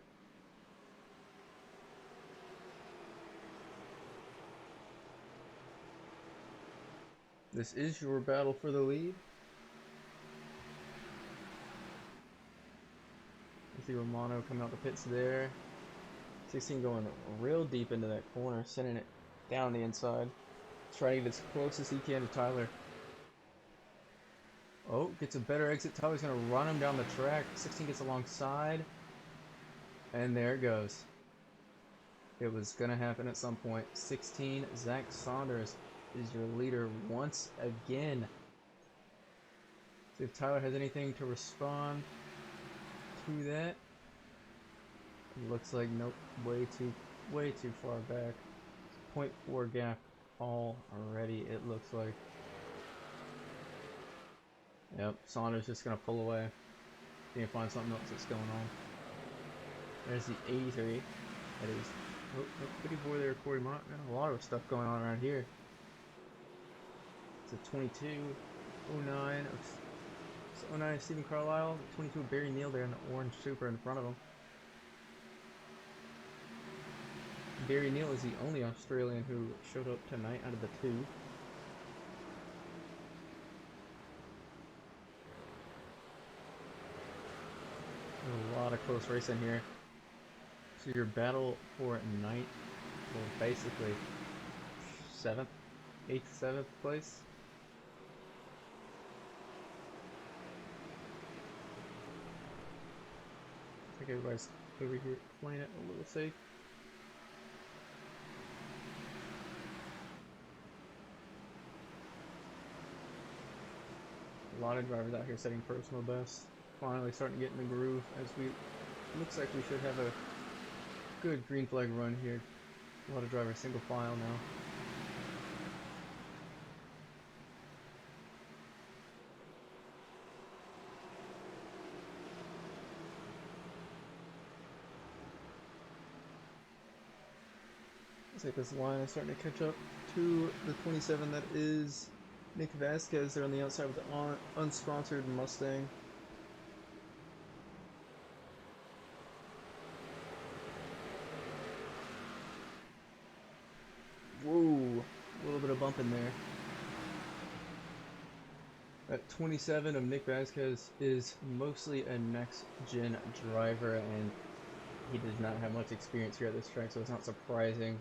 This is your battle for the lead. You see Romano coming out the pits there. 16 going real deep into that corner, sending it down the inside. Trying to get as close as he can to Tyler. Oh, gets a better exit. Tyler's going to run him down the track. 16 gets alongside. And there it goes. It was going to happen at some point. 16, Zack Saunders is your leader once again. See if Tyler has anything to respond to that. It looks like nope, way too far back. 0.4 gap already, it looks like. Yep, Saunders just gonna pull away. See if find something else that's going on. There's the 83. That is pretty boy there, Corey Mott. Got a lot of stuff going on around here. It's a 22.09 of 09 Stephen Carlisle, 22 of Barry Neal there in the orange Super in front of him. Barry Neal is the only Australian who showed up tonight out of the 2. A lot of close racing here. So your battle for ninth, well, basically 7th, 8th, 7th place. I think everybody's over here playing it a little safe. A lot of drivers out here setting personal bests. Finally starting to get in the groove as looks like we should have a good green flag run here. A lot of drivers single file now. Looks like this line is starting to catch up to the 27 that is Nick Vasquez there on the outside with the unsponsored Mustang. Whoa, a little bit of bump in there. That 27 of Nick Vasquez is mostly a next-gen driver, and he does not have much experience here at this track, so it's not surprising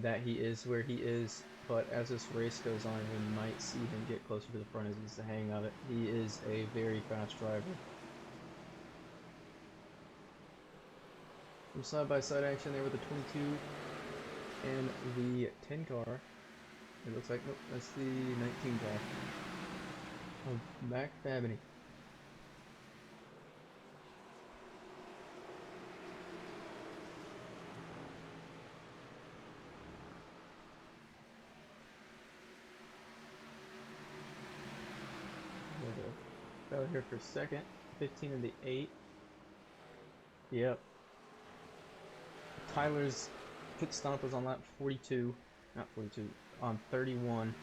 that he is where he is. But as this race goes on, we might see him get closer to the front as he gets the hang of it. He is a very fast driver. Some side-by-side action there with the 22 and the 10 car. It looks like, nope, that's the 19 car of Mac Fabney. Out here for second, 15 in the 8. Yep. Tyler's pit stop was on lap 42, not 42, on 31.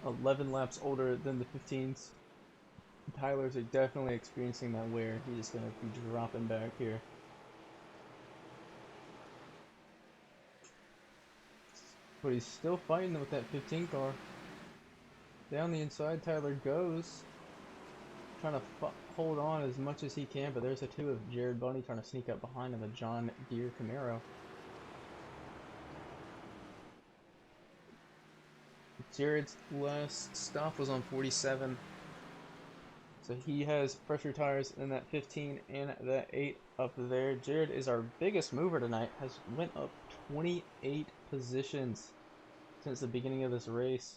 11 laps older than the 15s. Tyler's are definitely experiencing that wear. He's going to be dropping back here. But he's still fighting with that 15 car. Down the inside, Tyler goes. Trying to hold on as much as he can, but there's a two of Jared Bundy trying to sneak up behind him, a John Deere Camaro. Jared's last stop was on 47. So he has pressure tires in that 15 and that 8 up there. Jared is our biggest mover tonight. Has went up 28 positions since the beginning of this race.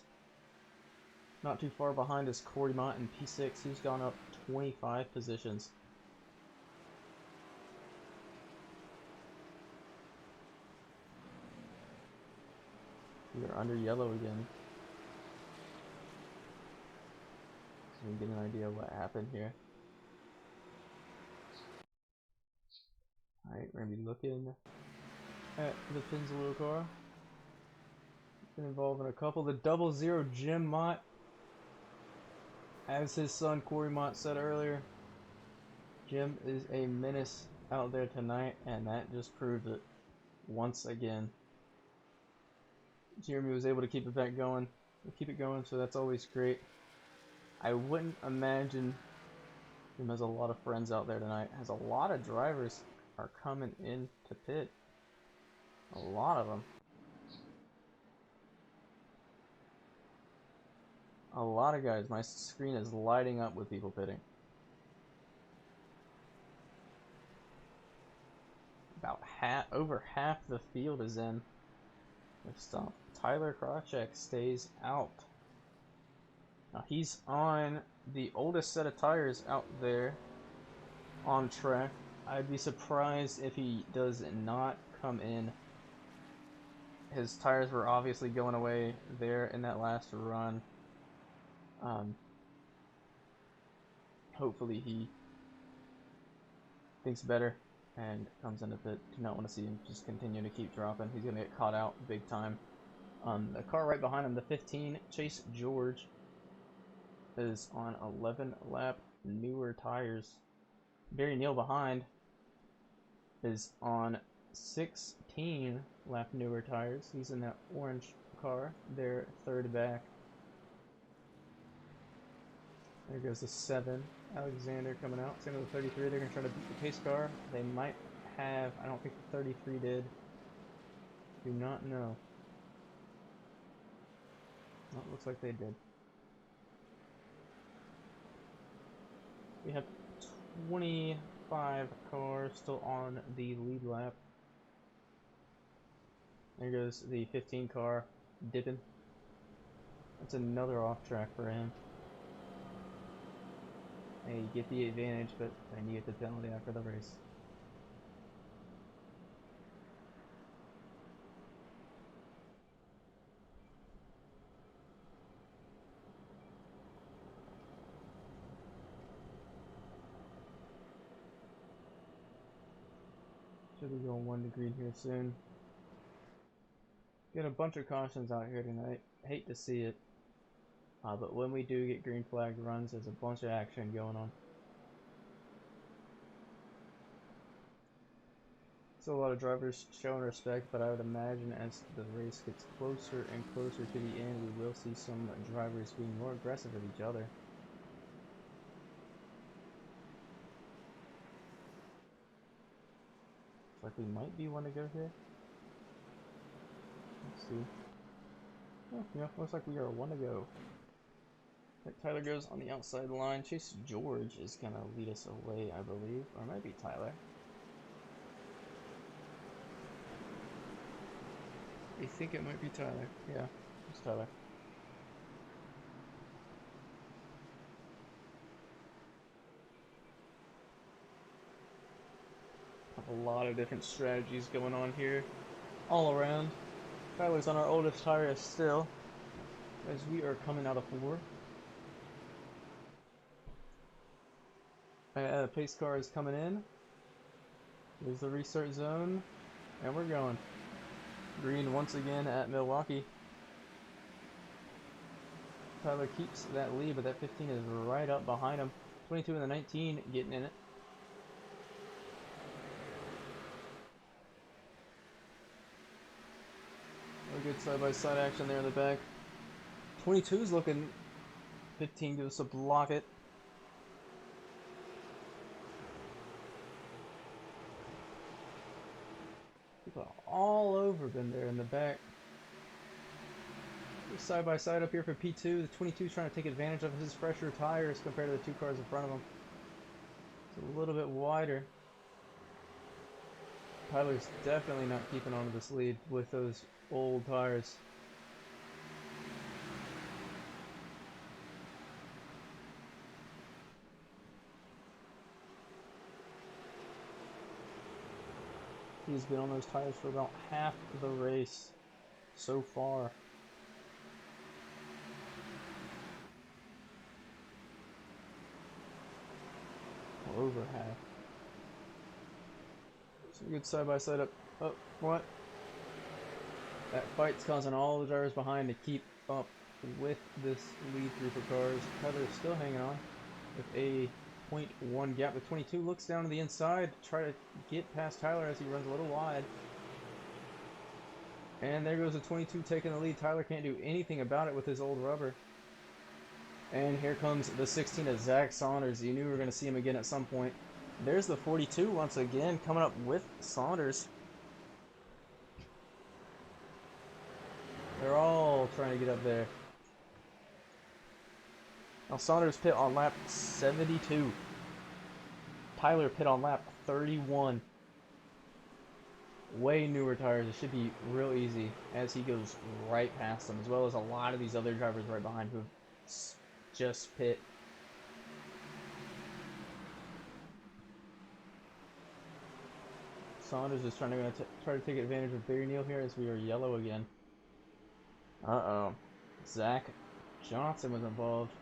Not too far behind is Corey Mott in P6. He's gone up 25 positions. We are under yellow again. So we can get an idea of what happened here. Alright, we're going to be looking at the Pinzolo car. Been involved in a couple. The 00 Jim Mott. As his son Corey Mott said earlier, Jim is a menace out there tonight, and that just proved it once again. Jeremy was able to keep it going, so that's always great. I wouldn't imagine Jim has a lot of friends out there tonight. Has a lot of drivers are coming in to pit. A lot of them. A lot of guys. My screen is lighting up with people pitting. About over half the field is in. Stop. Tyler Krajcek stays out. Now he's on the oldest set of tires out there on track. I'd be surprised if he does not come in. His tires were obviously going away there in that last run. Hopefully he thinks better and comes into pit. Do not want to see him just continue to keep dropping. He's going to get caught out big time. The car right behind him, the 15, Chase George, is on 11 lap newer tires. Barry Neal behind is on 16 lap newer tires. He's in that orange car. They're third back. There goes the 7. Alexander coming out. Same with the 33. They're going to try to beat the pace car. They might have. I don't think the 33 did. Do not know. Well, it looks like they did. We have 25 cars still on the lead lap. There goes the 15 car dipping. That's another off track for him. Hey, you get the advantage, but then you get the penalty after the race. Should be going 1 degree here soon. Get a bunch of cautions out here tonight. Hate to see it. But when we do get green flag runs, there's a bunch of action going on. So a lot of drivers showing respect, but I would imagine as the race gets closer and closer to the end, we will see some drivers being more aggressive with each other. Looks like we might be one to go here. Let's see. Oh, yeah, looks like we are one to go. Tyler goes on the outside line. Chase George is going to lead us away, I believe. Or it might be Tyler. I think it might be Tyler. Yeah, it's Tyler. A lot of different strategies going on here. All around. Tyler's on our oldest tire still, as we are coming out of 4. Pace car is coming in. There's the restart zone, and we're going. Green once again at Milwaukee. Tyler keeps that lead, but that 15 is right up behind him. 22 and the 19 getting in it. A good side-by-side action there in the back. 22's looking. 15 goes to block it. People all over them there in the back. Side by side up here for P2. The 22 is trying to take advantage of his fresher tires compared to the two cars in front of him. It's a little bit wider. Tyler's definitely not keeping on to this lead with those old tires. He's been on those tires for about half the race so far. Over half. Some good side-by-side up front. That fight's causing all the drivers behind to keep up with this lead group of cars. Tyler's still hanging on with a 0.1 gap. The 22 looks down to the inside to try to get past Tyler as he runs a little wide. And there goes the 22 taking the lead. Tyler can't do anything about it with his old rubber. And here comes the 16 of Zack Saunders. You knew we were going to see him again at some point. There's the 42 once again coming up with Saunders. They're all trying to get up there. Now Saunders pit on lap 72. Tyler pit on lap 31. Way newer tires. It should be real easy as he goes right past them, as well as a lot of these other drivers right behind who just pit. Saunders is trying to try to take advantage of Barry Neal here as we are yellow again. Uh-oh. Zach Johnson was involved.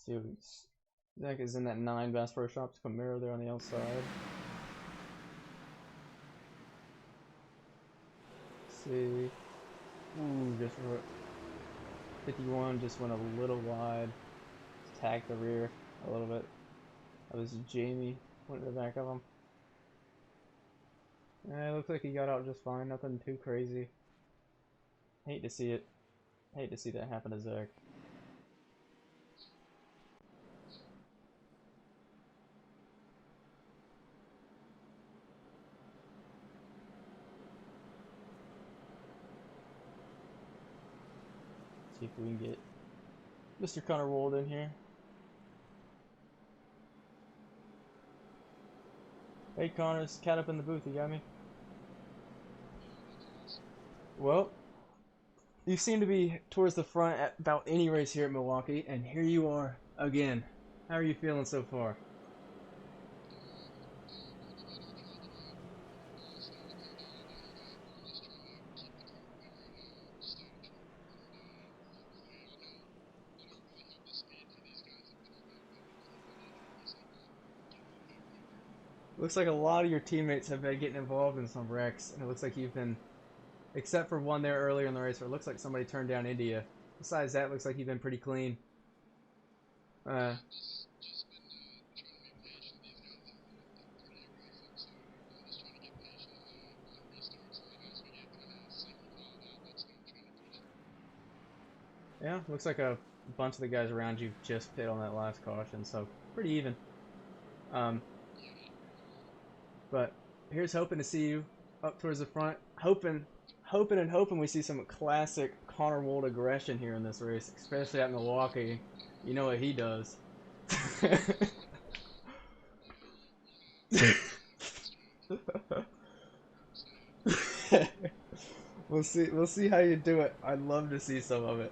Let's see, Zach is in that 9 Bass Pro Shops Camaro there on the outside. Let's see. Ooh, just 51 just went a little wide. Tagged the rear a little bit. That was Jamie. Went to the back of him. It looks like he got out just fine. Nothing too crazy. Hate to see it. Hate to see that happen to Zach. See if we can get Mr. Connor Wold in here. Hey Connor's cat up in the booth, you got me? Well, you seem to be towards the front at about any race here at Milwaukee, and here you are again. How are you feeling so far? Looks like a lot of your teammates have been getting involved in some wrecks, and it looks like you've been, except for one there earlier in the race where it looks like somebody turned down India. Besides that, it looks like you've been pretty clean. Yeah, looks like a bunch of the guys around you just pit on that last caution, so pretty even. But here's hoping to see you up towards the front. Hoping we see some classic Connor Wold aggression here in this race, especially at Milwaukee. You know what he does. We'll see how you do it. I'd love to see some of it.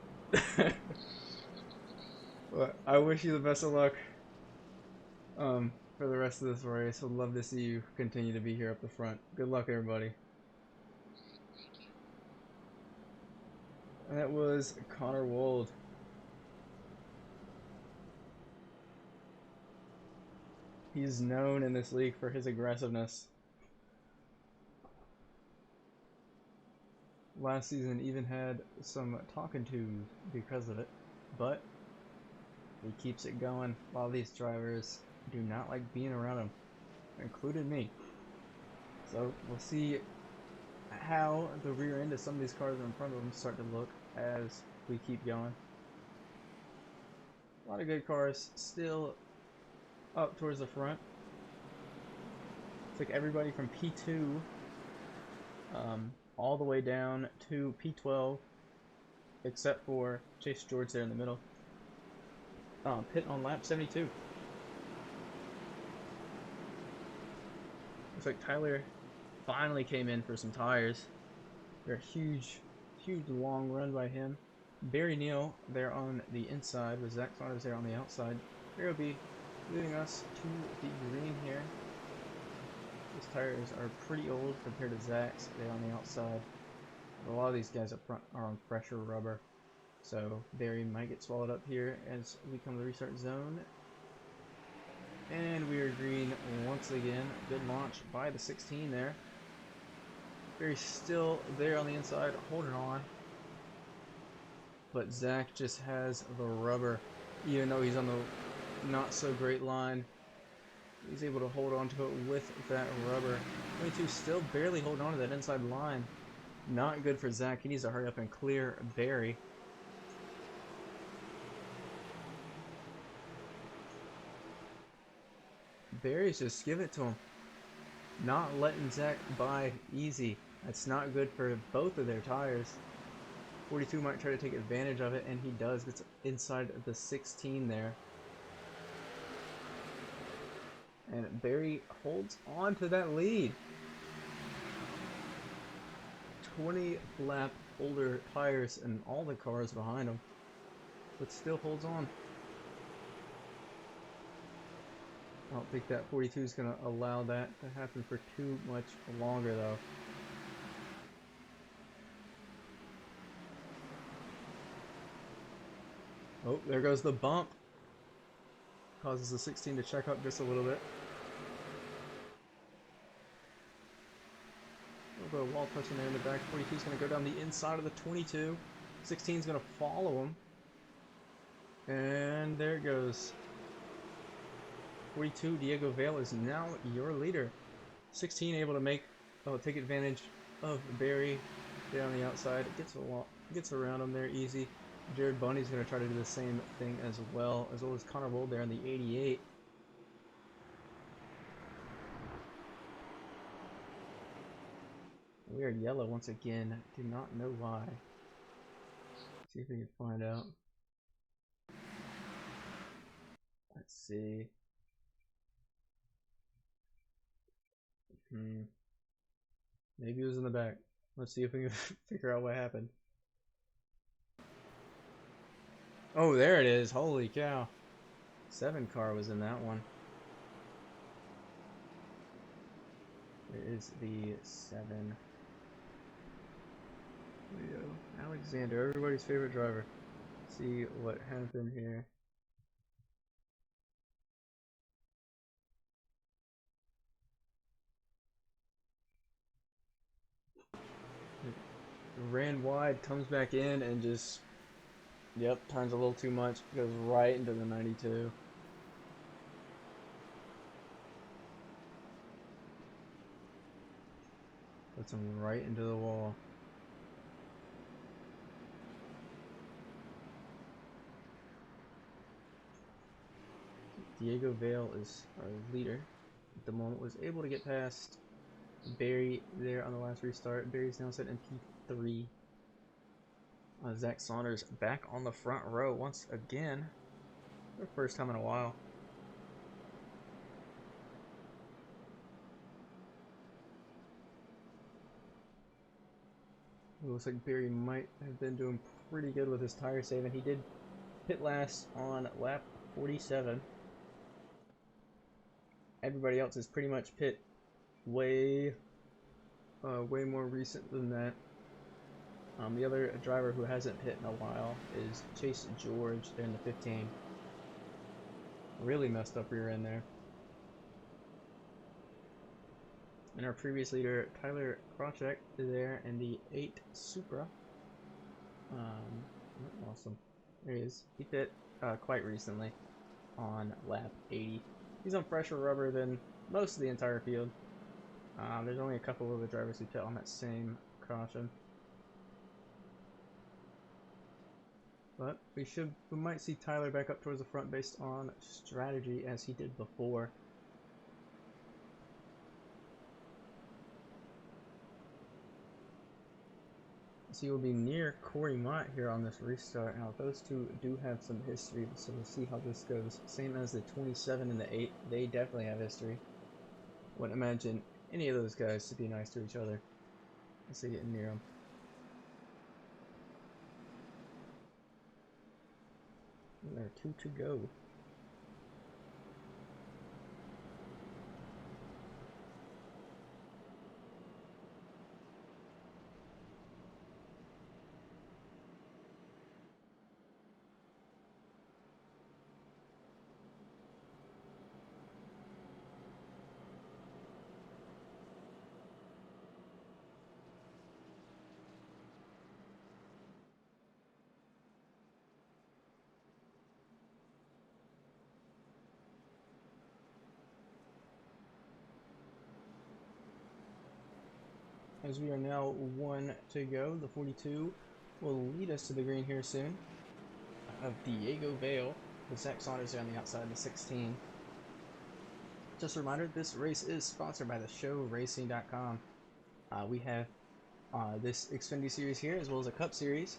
But I wish you the best of luck for the rest of this race. Would love to see you continue to be here up the front. Good luck, everybody. And that was Connor Wold. He's known in this league for his aggressiveness. Last season even had some talking to because of it, but he keeps it going. A lot of these drivers do not like being around him, including me. So we'll see how the rear end of some of these cars in front of them start to look as we keep going. A lot of good cars still up towards the front. It's like everybody from P2 all the way down to P12, except for Chase George there in the middle. Pit on lap 72. Looks like Tyler finally came in for some tires. They're a huge long run by him. Barry Neal there on the inside with Zack Saunders there on the outside. Barry will be leading us to the green here. These tires are pretty old compared to Zack's there on the outside. But a lot of these guys up front are on fresher rubber. So Barry might get swallowed up here as we come to the restart zone. And we are green once again. Good launch by the 16 there. Barry's still there on the inside, holding on. But Zack just has the rubber. Even though he's on the not so great line, he's able to hold on to it with that rubber. 22 still barely holding on to that inside line. Not good for Zack. He needs to hurry up and clear Barry. Barry's just giving it to him. Not letting Zack by easy. That's not good for both of their tires. 42 might try to take advantage of it, and he does. Gets inside the 16 there. And Barry holds on to that lead. 20 lap older tires and all the cars behind him, but still holds on. I don't think that 42 is going to allow that to happen for too much longer, though. Oh, there goes the bump. Causes the 16 to check up just a little bit. A little bit of wall touching there in the back. 42 is going to go down the inside of the 22. 16 is going to follow him. And there it goes. 42, Diego Valle is now your leader. 16 able to take advantage of Barry there on the outside. It gets around him there easy. Jared Bundy's going to try to do the same thing as well as Connor Wold there on the 88. We are yellow once again. Do not know why. Let's see if we can find out. Let's see. Maybe it was in the back. Let's see if we can figure out what happened. Oh, there it is. Holy cow. 7 car was in that one. There is the 7. Leo Alexander, everybody's favorite driver. Let's see what happened here. Ran wide, comes back in, and just, yep, turns a little too much, goes right into the 92. Puts him right into the wall. Diego Valle is our leader at the moment. Was able to get past Barry there on the last restart. Barry's now set in P3. Zack Saunders back on the front row once again. For the first time in a while. It looks like Barry might have been doing pretty good with his tire saving. He did pit last on lap 47. Everybody else is pretty much pit way more recent than that. The other driver who hasn't pit in a while is Chase George there in the 15. Really messed up rear end there. And our previous leader, Tyler Krawcheck, is there in the 8 Supra. Awesome. There he is. He fit quite recently on lap 80. He's on fresher rubber than most of the entire field. There's only a couple of the drivers who fit on that same caution. But we might see Tyler back up towards the front based on strategy as he did before. So he will be near Corey Mott here on this restart. Now those two do have some history, so we'll see how this goes. Same as the 27 and the 8, they definitely have history. Wouldn't imagine any of those guys to be nice to each other. Let's see, getting near them. And there are 2 to go. As we are now 1 to go, the 42 will lead us to the green here soon. Of Diego Valle, with Zack Saunders on the outside in the 16. Just a reminder, this race is sponsored by the showracing.com. We have this Xfinity series here, as well as a Cup series.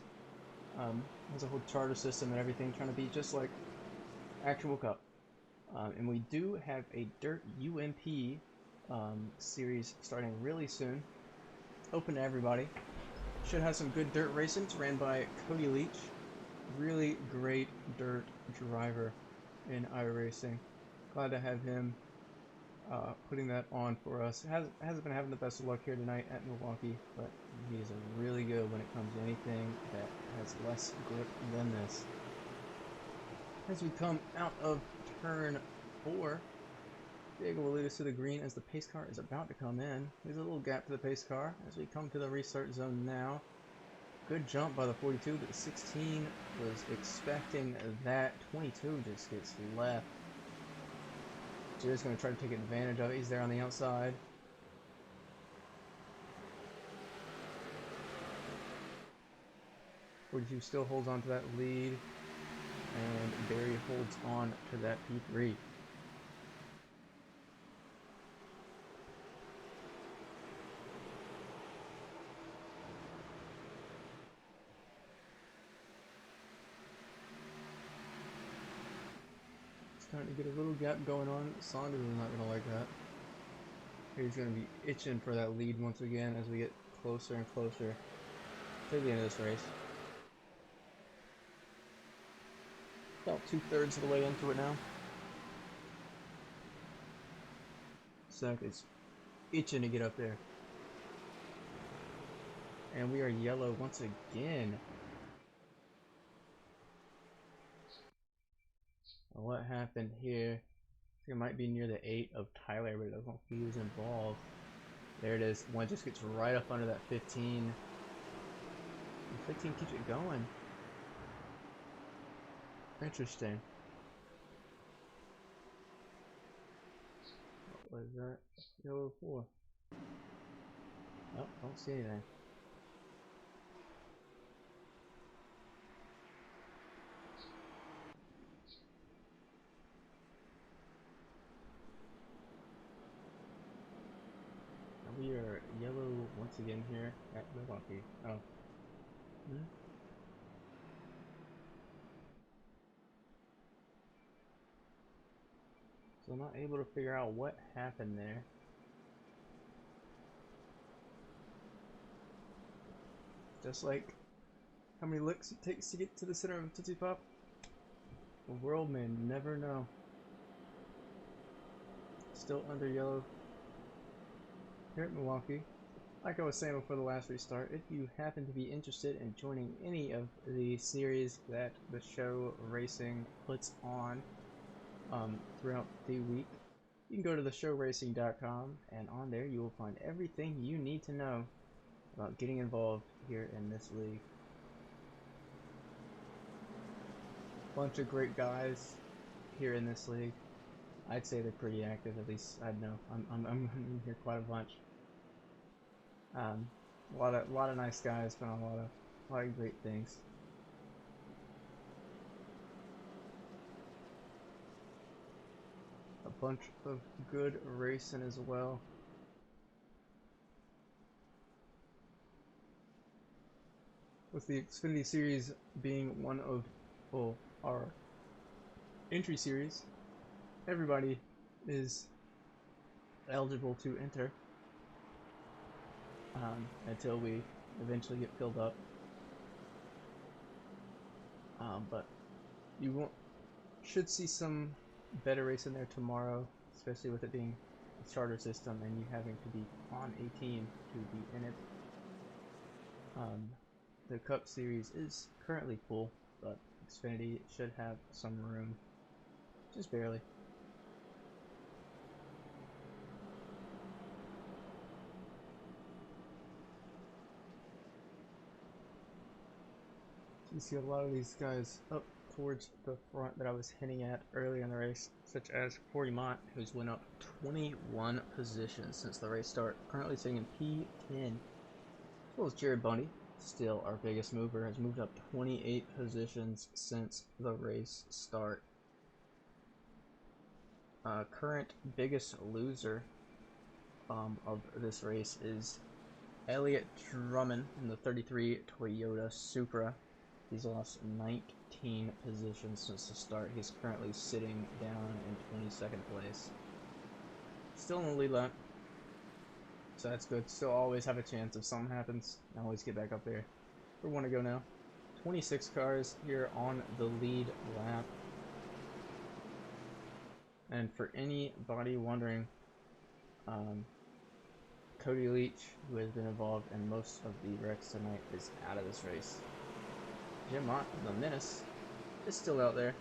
Has a whole charter system and everything, trying to be just like actual Cup. And we do have a Dirt UMP series starting really soon. Open to everybody. Should have some good dirt racing. It's ran by Cody Leach. Really great dirt driver in iRacing. Glad to have him putting that on for us. Hasn't been having the best of luck here tonight at Milwaukee, but he is really good when it comes to anything that has less grip than this. As we come out of turn 4, Diego will lead us to the green as the pace car is about to come in. There's a little gap to the pace car as we come to the restart zone now. Good jump by the 42, but the 16 was expecting that. 22 just gets left. Jared's going to try to take advantage of it. He's there on the outside. .42 still holds on to that lead, and Barry holds on to that P3. Starting to get a little gap going on. Saunders is not going to like that. He's going to be itching for that lead once again as we get closer and closer to the end of this race. About 2/3 of the way into it now. Zack is itching to get up there. And we are yellow once again. What happened here? I think it might be near the 8 of Tyler, but it doesn't look like he was involved. There it is. One just gets right up under that 15. And 15 keeps it going. Interesting. What was that? Yellow 4. Oh, don't see anything. We are yellow once again here at Milwaukee. Oh. So I'm not able to figure out what happened there. Just like how many licks it takes to get to the center of a Tootsie Pop. The world may never know. Still under yellow here at Milwaukee. Like I was saying before the last restart, if you happen to be interested in joining any of the series that the show racing puts on throughout the week, you can go to theshowracing.com, and on there you will find everything you need to know about getting involved here in this league. Bunch of great guys here in this league. I'd say they're pretty active, at least I know. I'm in here quite a bunch. A lot of nice guys, but a lot of great things. A bunch of good racing as well. With the Xfinity Series being one of, well, our entry series, everybody is eligible to enter until we eventually get filled up. But you should see some better racing there tomorrow, especially with it being a charter system and you having to be on a team to be in it. The Cup Series is currently full, but Xfinity should have some room, just barely. You see a lot of these guys up towards the front that I was hinting at earlier in the race, such as Corey Mott, who's went up 21 positions since the race start, currently sitting in P10. As well as Jared Bundy, still our biggest mover, has moved up 28 positions since the race start. Current biggest loser of this race is Elliott Drummond in the 33 Toyota Supra. He's lost 19 positions since the start. He's currently sitting down in 22nd place. Still in the lead lap, so that's good. Still always have a chance if something happens. Always get back up there. We want to go now. 26 cars here on the lead lap. And for anybody wondering, Cody Leach, who has been involved in most of the wrecks tonight, is out of this race. Jim Mott, the menace, is still out there.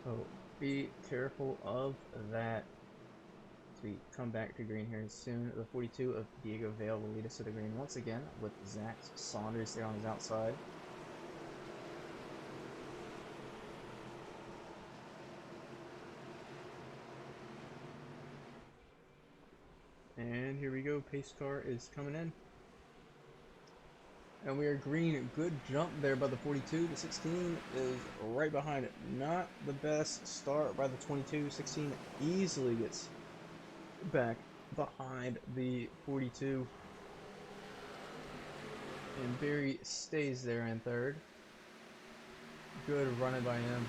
So be careful of that. As we come back to green here soon, the 42 of Diego Valle will lead us to the green once again with Zack Saunders there on his outside. And here we go, pace car is coming in. And we are green. Good jump there by the 42. The 16 is right behind it. Not the best start by the 22. 16 easily gets back behind the 42. And Barry stays there in third. Good running by him.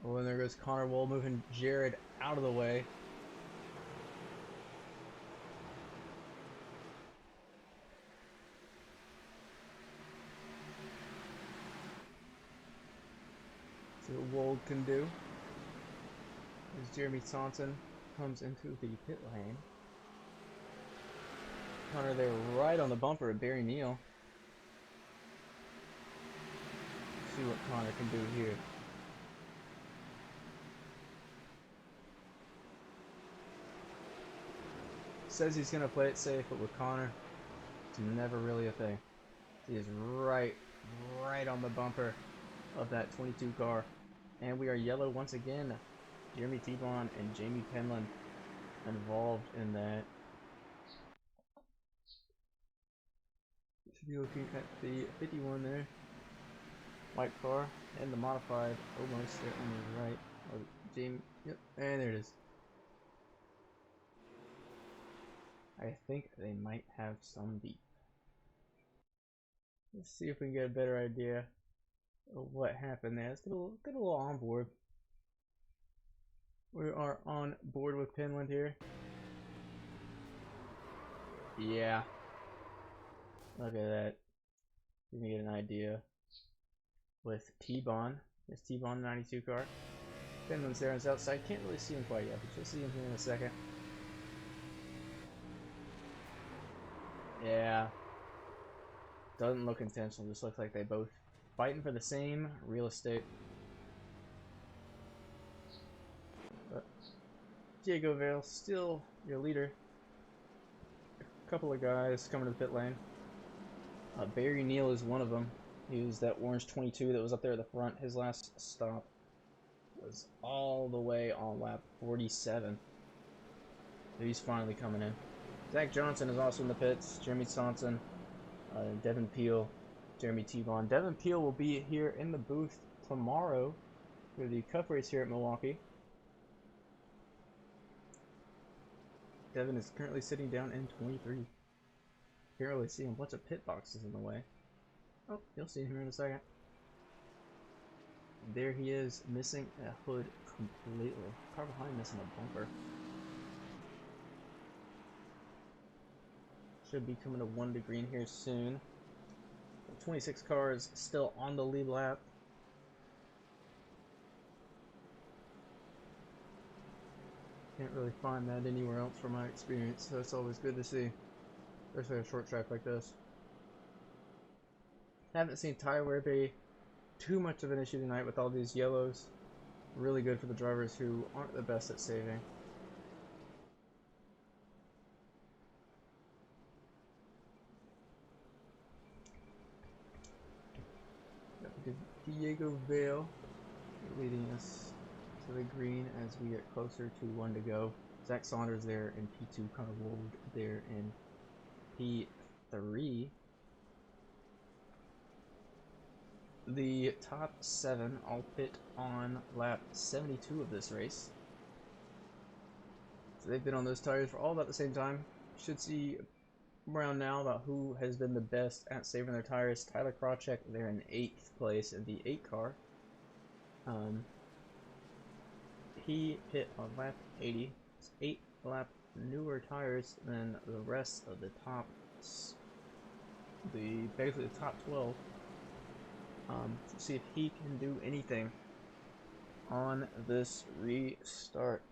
Oh, and there goes Connor Wold, moving Jared out of the way. See what Wold can do. As Jeremy Taunton comes into the pit lane. Connor there right on the bumper of Barry Neal. See what Connor can do here. Says he's going to play it safe, but with Connor, it's never really a thing. He is right on the bumper of that 22 car. And we are yellow once again. Jeremy T-Bond and Jamie Penland involved in that. Should be looking at the 51 there. White car and the modified almost there on the right. Oh, Jamie, yep, and there it is. I think they might have some beef. Let's see if we can get a better idea of what happened there. Let's get a little on board. We are on board with Penland here. Yeah. Look at that. You can get an idea. With T-Bond. There's T-Bond 92 car. Penland's there on his outside. Can't really see him quite yet, but you'll see him here in a second. Yeah. Doesn't look intentional. Just looks like they both fighting for the same real estate. Diego Valle still your leader. A couple of guys coming to the pit lane. Barry Neal is one of them. He was that orange 22 that was up there at the front. His last stop was all the way on lap 47. So he's finally coming in. Zach Johnson is also in the pits. Jeremy Saunders, Devin Peel, Jeremy T-Vaughn. Devin Peel will be here in the booth tomorrow for the Cup race here at Milwaukee. Devin is currently sitting down in 23. Can't really see him. Bunch of pit boxes in the way. Oh, you'll see him here in a second. There he is, missing a hood completely. Car behind missing a bumper. Should be coming to 1 to green here soon. 26 cars still on the lead lap. Can't really find that anywhere else from my experience, so it's always good to see. Especially a short track like this. Haven't seen tire wear be too much of an issue tonight with all these yellows. Really good for the drivers who aren't the best at saving. Diego Valle leading us to the green as we get closer to 1 to go. Zack Saunders there in P2, Connor Wold there in P3. The top 7 all pit on lap 72 of this race. So they've been on those tires for all about the same time. Should see around now about who has been the best at saving their tires. Tyler Krawcheck there in 8th place in the 8 car. He pit on lap 80. It's 8 lap newer tires than the rest of the top, basically the top 12. To see if he can do anything on this restart.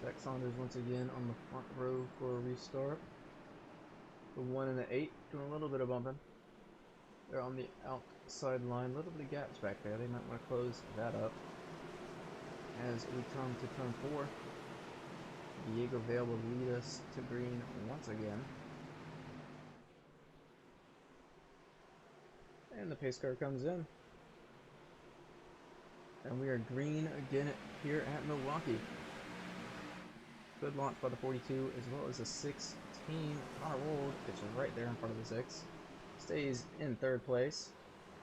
Zack Saunders once again on the front row for a restart. The 1 and the 8 doing a little bit of bumping. They're on the outside line, a little bit of gaps back there. They might want to close that up. As we come to turn 4, Diego Valle will lead us to green once again. And the pace car comes in. And we are green again here at Milwaukee. Good launch by the 42 as well as the 16. Connor Wold gets right there in front of the 6. Stays in 3rd place.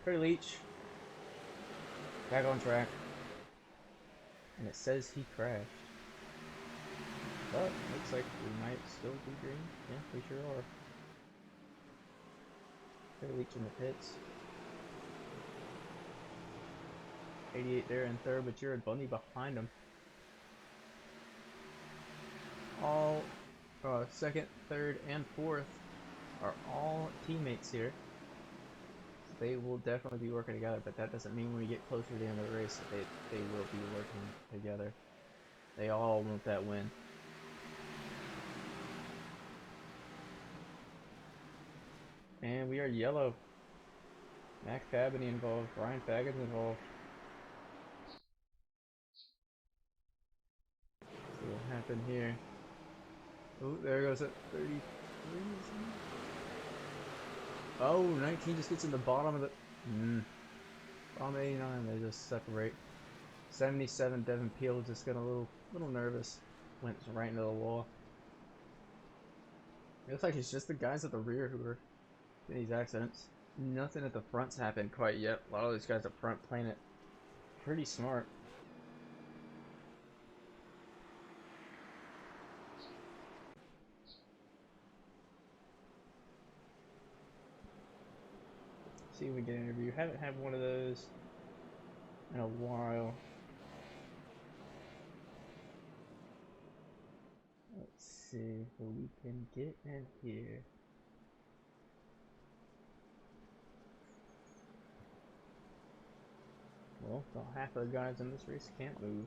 Cody Leach back on track. And it says he crashed. But looks like we might still be green. Yeah, we sure are. Cody Leach in the pits. 88 there in 3rd, but you're Bundy behind him. All 2nd, 3rd, and 4th are all teammates here. They will definitely be working together, but that doesn't mean when we get closer to the end of the race that they will be working together. They all want that win. And we are yellow. Mac Fabini involved. Brian Fagan's involved. See what happened here. Oh, there goes at 33. Oh, 19 just gets in the bottom of the... Bottom 89, they just separate. 77, Devin Peel just got a little nervous. Went right into the wall. It looks like it's just the guys at the rear who are in these accidents. Nothing at the front's happened quite yet. A lot of these guys up front playing it pretty smart. See if we get an interview. Haven't had one of those in a while. Let's see who we can get in here. Well, about half of the guys in this race can't move.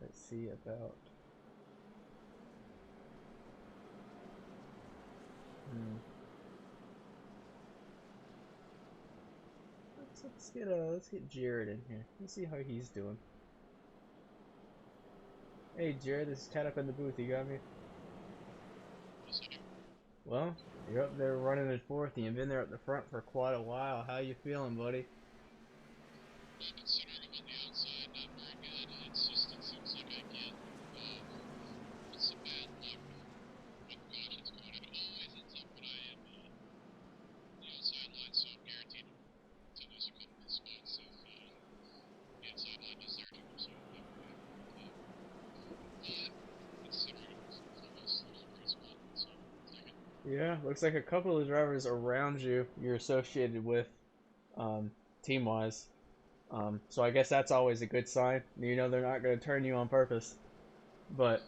Let's see about... Let's get Jared in here. Let's see how he's doing. Hey Jared, this is Ted up in the booth. You got me? Well, you're up there running in fourth, and you've been there at the front for quite a while. How you feeling, buddy? Considering I'm on the outside, not very good. It's just, it seems like I get, some bad luck with cautions going. It always ends up when I am on the outside line, so I'm guaranteed to lose a couple of spots if the inside line is there to me. So but considering it was almost a great spot, so I'll take it. Yeah, looks like a couple of drivers around you you're associated with, team-wise. So I guess that's always a good sign. You know they're not going to turn you on purpose. But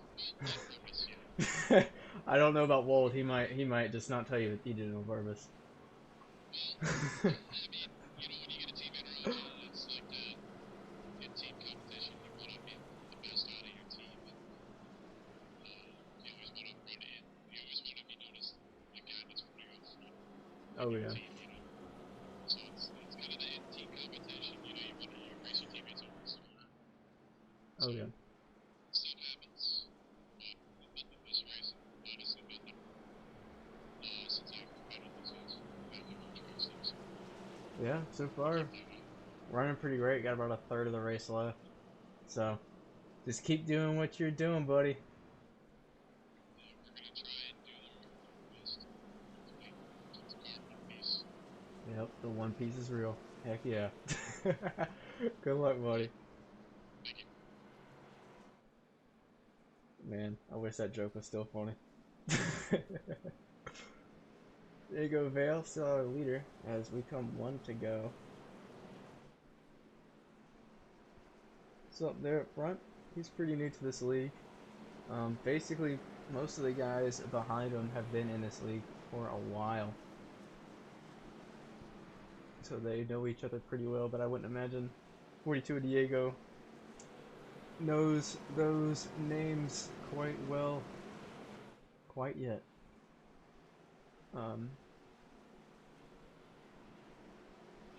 I don't know about Wold. He might just not tell you that he did it on purpose. I mean, you know, when you get a team in early, it's like that. In team competition, you want to be the best out of your team, and you always want to run in. You always want to be noticed, the guy that's running up front Oh on your yeah. team, you know. So it's kind of the in-team competition. You know, you race your teammates over the corner. Oh So yeah. stuff happens. But in this race, honestly, nothing. Since I've been on this is nothing on track stuff. So Yeah, so far running pretty great. Got about a third of the race left. So just keep doing what you're doing, buddy. yeah, we're gonna try and do our best. Hopefully, keep the car in one piece. Yep, the One Piece is real. Heck yeah. Good luck, buddy. Thank you. Man, I wish that joke was still funny. There you go, Valle, still our leader as we come one to go. So up there up front, he's pretty new to this league. Basically, most of the guys behind him have been in this league for a while. So they know each other pretty well, but I wouldn't imagine 42 Diego knows those names quite well quite yet.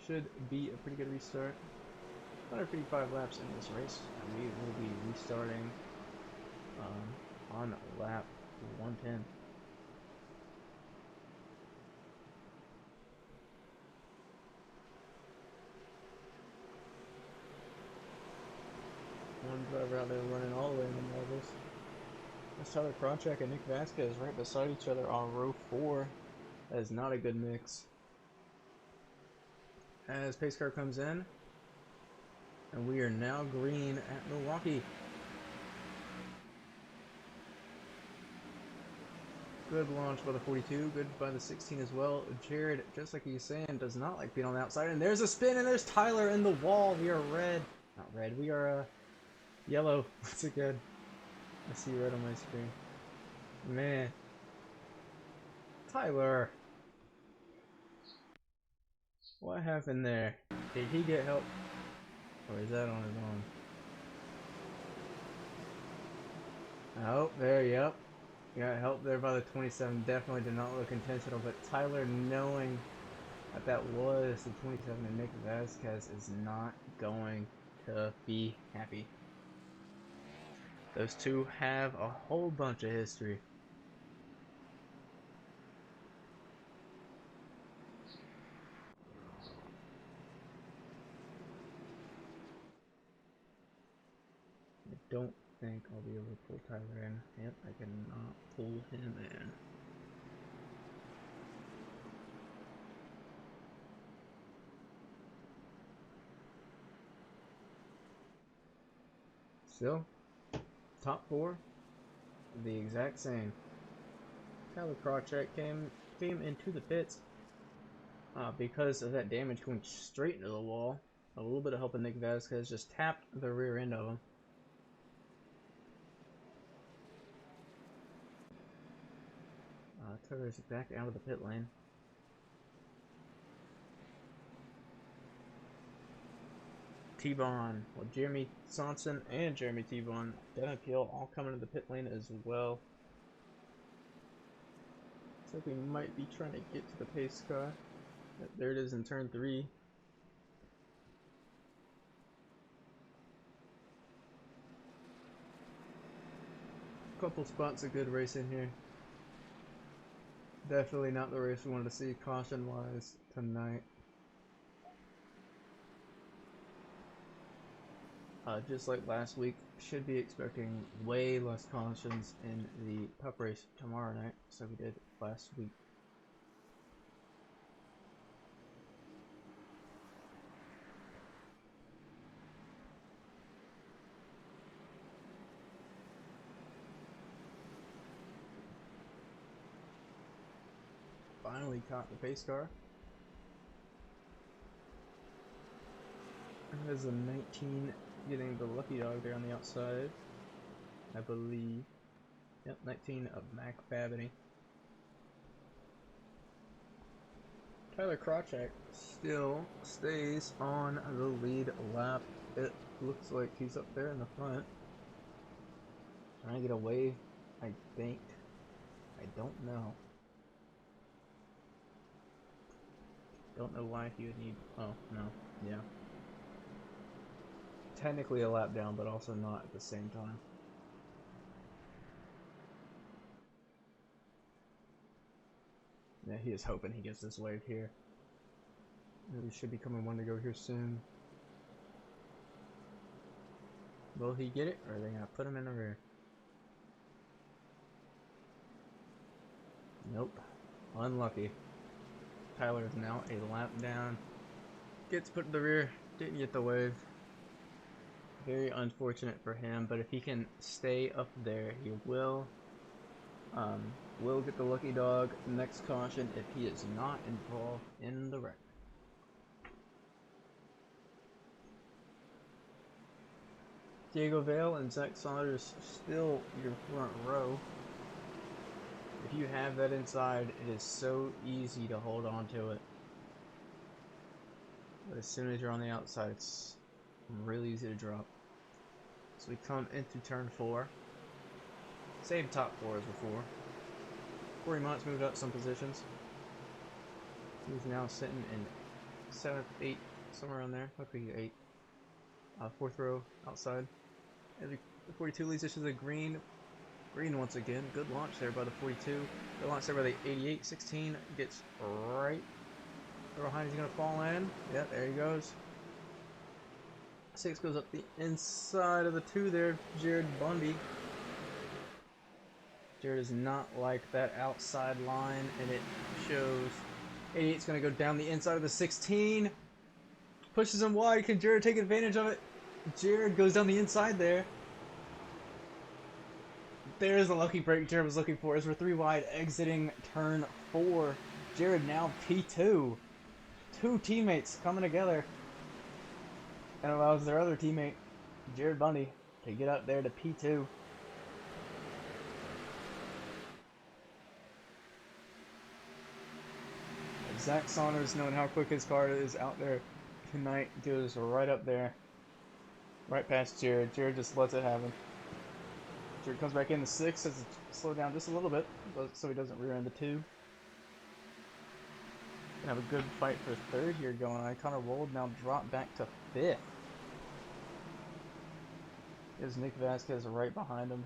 Should be a pretty good restart. 155 laps in this race, and we will be restarting on lap 110. One driver out there running all the way in the marbles. That's Tyler Kronchak and Nick Vasquez right beside each other on row 4. That is not a good mix. As pace car comes in, and we are now green at Milwaukee. Good launch by the 42, good by the 16 as well. Jared, just like he's saying, does not like being on the outside. And there's a spin, and there's Tyler in the wall. We are red. Not red, we are yellow once again. I see red on my screen. Man. Tyler. What happened there? Did he get help? Or is that on his own? Oh, there, yep. Got help there by the 27. Definitely did not look intentional, but Tyler, knowing that that was the 27 and Nick Vasquez, is not going to be happy. Those two have a whole bunch of history. I don't think I'll be able to pull Tyler in. Yep, I cannot pull him in. Still, top 4, the exact same. Tyler Krawcheck came into the pits because of that damage going straight into the wall. A little bit of help with Nick Vasquez just tapped the rear end of him. Tyler's back out of the pit lane. T-Bone. Well, Jeremy Saunders and Jeremy T-Bone, Devin Peel all coming to the pit lane as well. Looks like we might be trying to get to the pace car. There it is in turn 3. Couple spots of good racing here. Definitely not the race we wanted to see caution wise tonight. Just like last week, should be expecting way less cautions in the pup race tomorrow night, so we did last week. Finally caught the pace car. There's a 19 getting the lucky dog there on the outside, I believe. Yep, 19 of Mac Babbitt. Tyler Krawcheck still stays on the lead lap. It looks like he's up there in the front. Trying to get away, I think. I don't know. Don't know why he would need... Oh, no. Yeah. Technically a lap down, but also not at the same time. Yeah, he is hoping he gets this wave here. Really should be coming one to go here soon. Will he get it, or are they gonna put him in the rear? Nope. Unlucky. Tyler is now a lap down. Gets put in the rear. Didn't get the wave. Very unfortunate for him, but if he can stay up there, he will get the lucky dog next caution if he is not involved in the wreck. Diego Valle and Zack Saunders still your front row. If you have that inside, it is so easy to hold on to it. But as soon as you're on the outside, it's really easy to drop. So we come into turn 4. Same top 4 as before. Corey Mont's moved up some positions. He's now sitting in 7th, 8th, somewhere around there. Hopefully 8. 4th row outside. And the 42 leads us to the green. Green once again. Good launch there by the 42. Good launch there by the 88. 16 gets right behind. He's going to fall in. Yep, there he goes. 6 goes up the inside of the 2 there. Jared Bundy. Jared does not like that outside line, and it shows. 88's going to go down the inside of the 16. Pushes him wide. Can Jared take advantage of it? Jared goes down the inside there. There's the lucky break Jared was looking for as we're 3 wide exiting turn 4. Jared now P2. 2 teammates coming together. And allows their other teammate, Jared Bundy, to get up there to P2. Zack Saunders, knowing how quick his car is out there tonight, goes right up there. Right past Jared. Jared just lets it happen. Jared comes back in the 6, says to slow down just a little bit, so he doesn't rear end the 2. Gonna have a good fight for 3rd here going on. Connor Wold now dropped back to 5th. There's Nick Vasquez right behind him.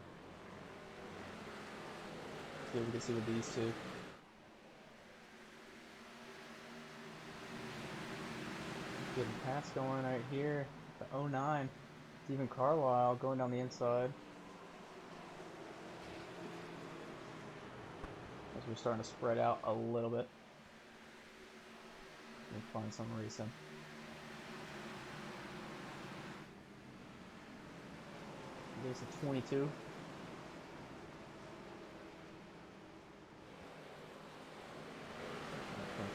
See what we can see with these 2. Good pass going right here. The 09. Stephen Carlisle going down the inside. As we're starting to spread out a little bit. And find some racing. There's a 22. Okay,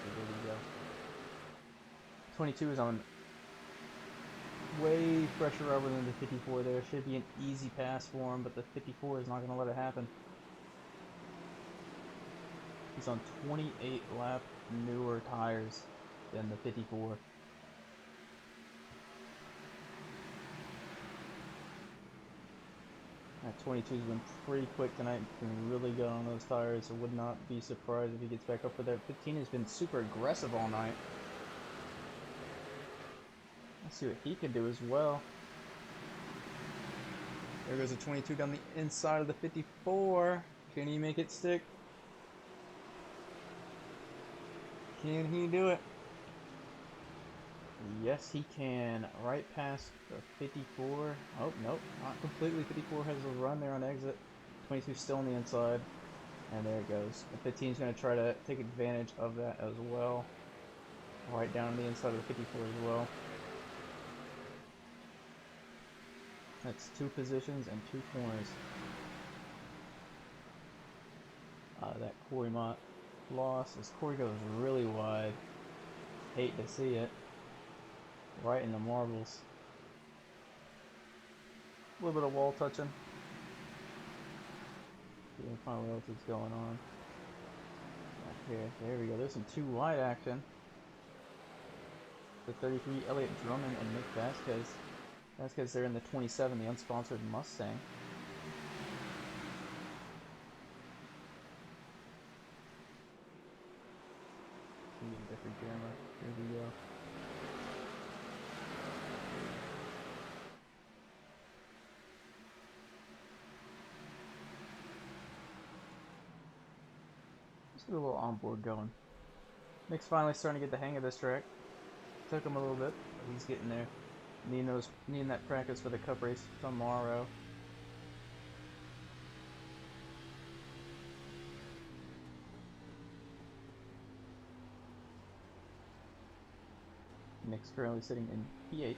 there we go. 22 is on way fresher rubber than the 54 there. Should be an easy pass for him, but the 54 is not going to let it happen. He's on 28 lap newer tires than the 54. 22's been pretty quick tonight, been really good on those tires. I would not be surprised if he gets back up for that. 15 has been super aggressive all night. Let's see what he can do as well. There goes a 22 down the inside of the 54. Can he make it stick? Can he do it? Yes, he can. Right past the 54. Oh, nope, not completely. 54 has a run there on exit. 22 still on the inside. And there it goes. The 15 is going to try to take advantage of that as well. Right down the inside of the 54 as well. That's 2 positions and 2 corners. That Corey Mott loss as Corey goes really wide. Hate to see it. Right in the marbles. A little bit of wall touching. See if find what else is going on. Back here. There we go. There's some 2 wide action. The 33, Elliott Drummond and Nick Vasquez. Vasquez there in the 27, the unsponsored Mustang. Different camera. Here we go. Just get a little onboard going. Nick's finally starting to get the hang of this track. Took him a little bit, but he's getting there. Needing that practice for the Cup race tomorrow. Nick's currently sitting in P8.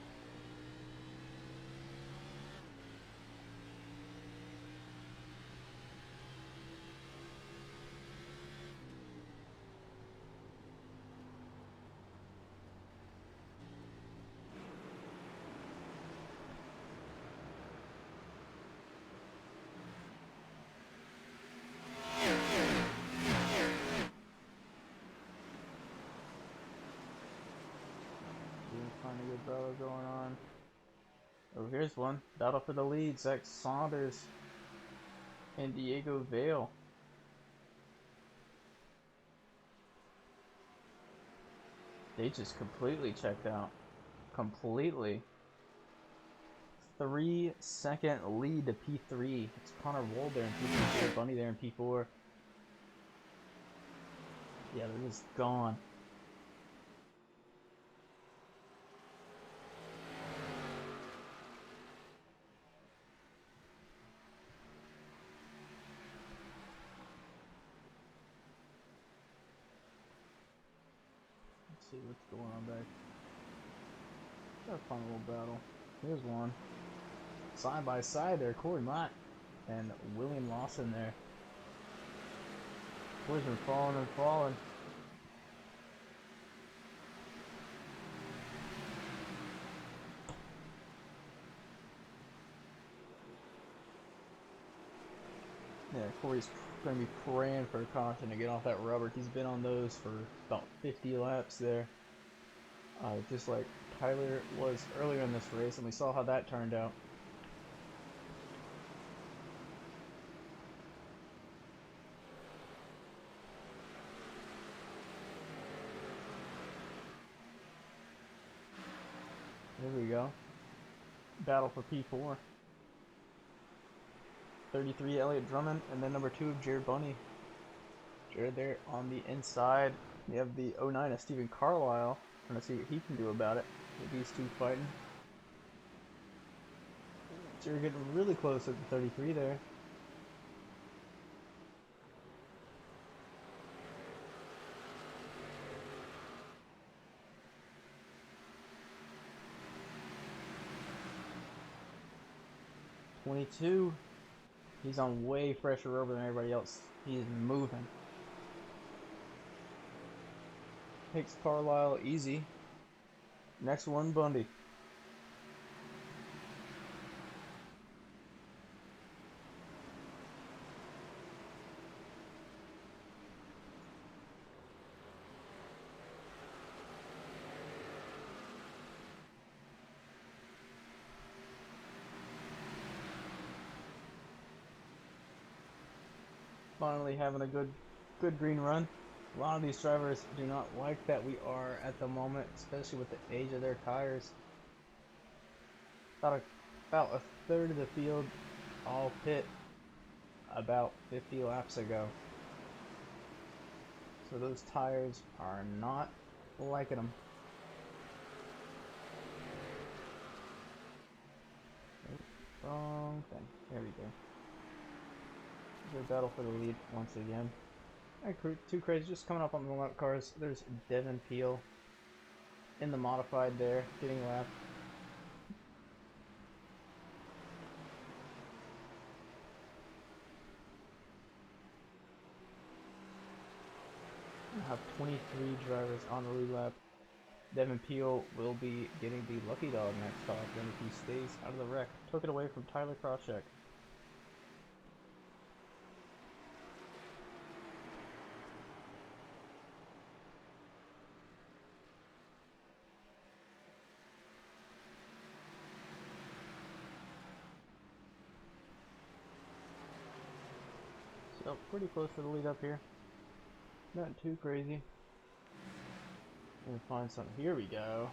Find a good battle going on. Oh, here's one. Battle for the lead. Zack Saunders and Diego Valle. They just completely checked out. Completely. 3-second lead to P3. It's Connor Wold there in P3. Bundy there in P4. Yeah, they're just gone. See what's going on back. Got a fun little battle. Here's one. Side by side there, Corey Mott and William Lawson there. Corey's been falling and falling. Yeah, Corey's going to be praying for a caution to get off that rubber. He's been on those for about 50 laps there. Just like Tyler was earlier in this race, and we saw how that turned out. There we go. Battle for P4. 33 Elliott Drummond, and then number 2 of Jared Bundy. Jared there on the inside. You have the 09 of Stephen Carlisle. Trying to see what he can do about it. With these 2 fighting. Jared getting really close at the 33 there. .22. He's on way fresher rubber than everybody else. He is moving. Takes Carlisle easy. Next one, Bundy. finally having a good green run. A lot of these drivers do not like that we are at the moment, especially with the age of their tires. About a third of the field all pit about 50 laps ago. So those tires are not liking them. Wrong thing. There we go. There's a battle for the lead once again. Too crazy. Just coming up on the lap cars. There's Devin Peel in the modified there, getting lapped. I have 23 drivers on the lead lap. Devin Peel will be getting the lucky dog next off, then if he stays out of the wreck. Took it away from Tyler Crosscheck. So pretty close for the lead up here. Not too crazy. Let me find something. Here we go.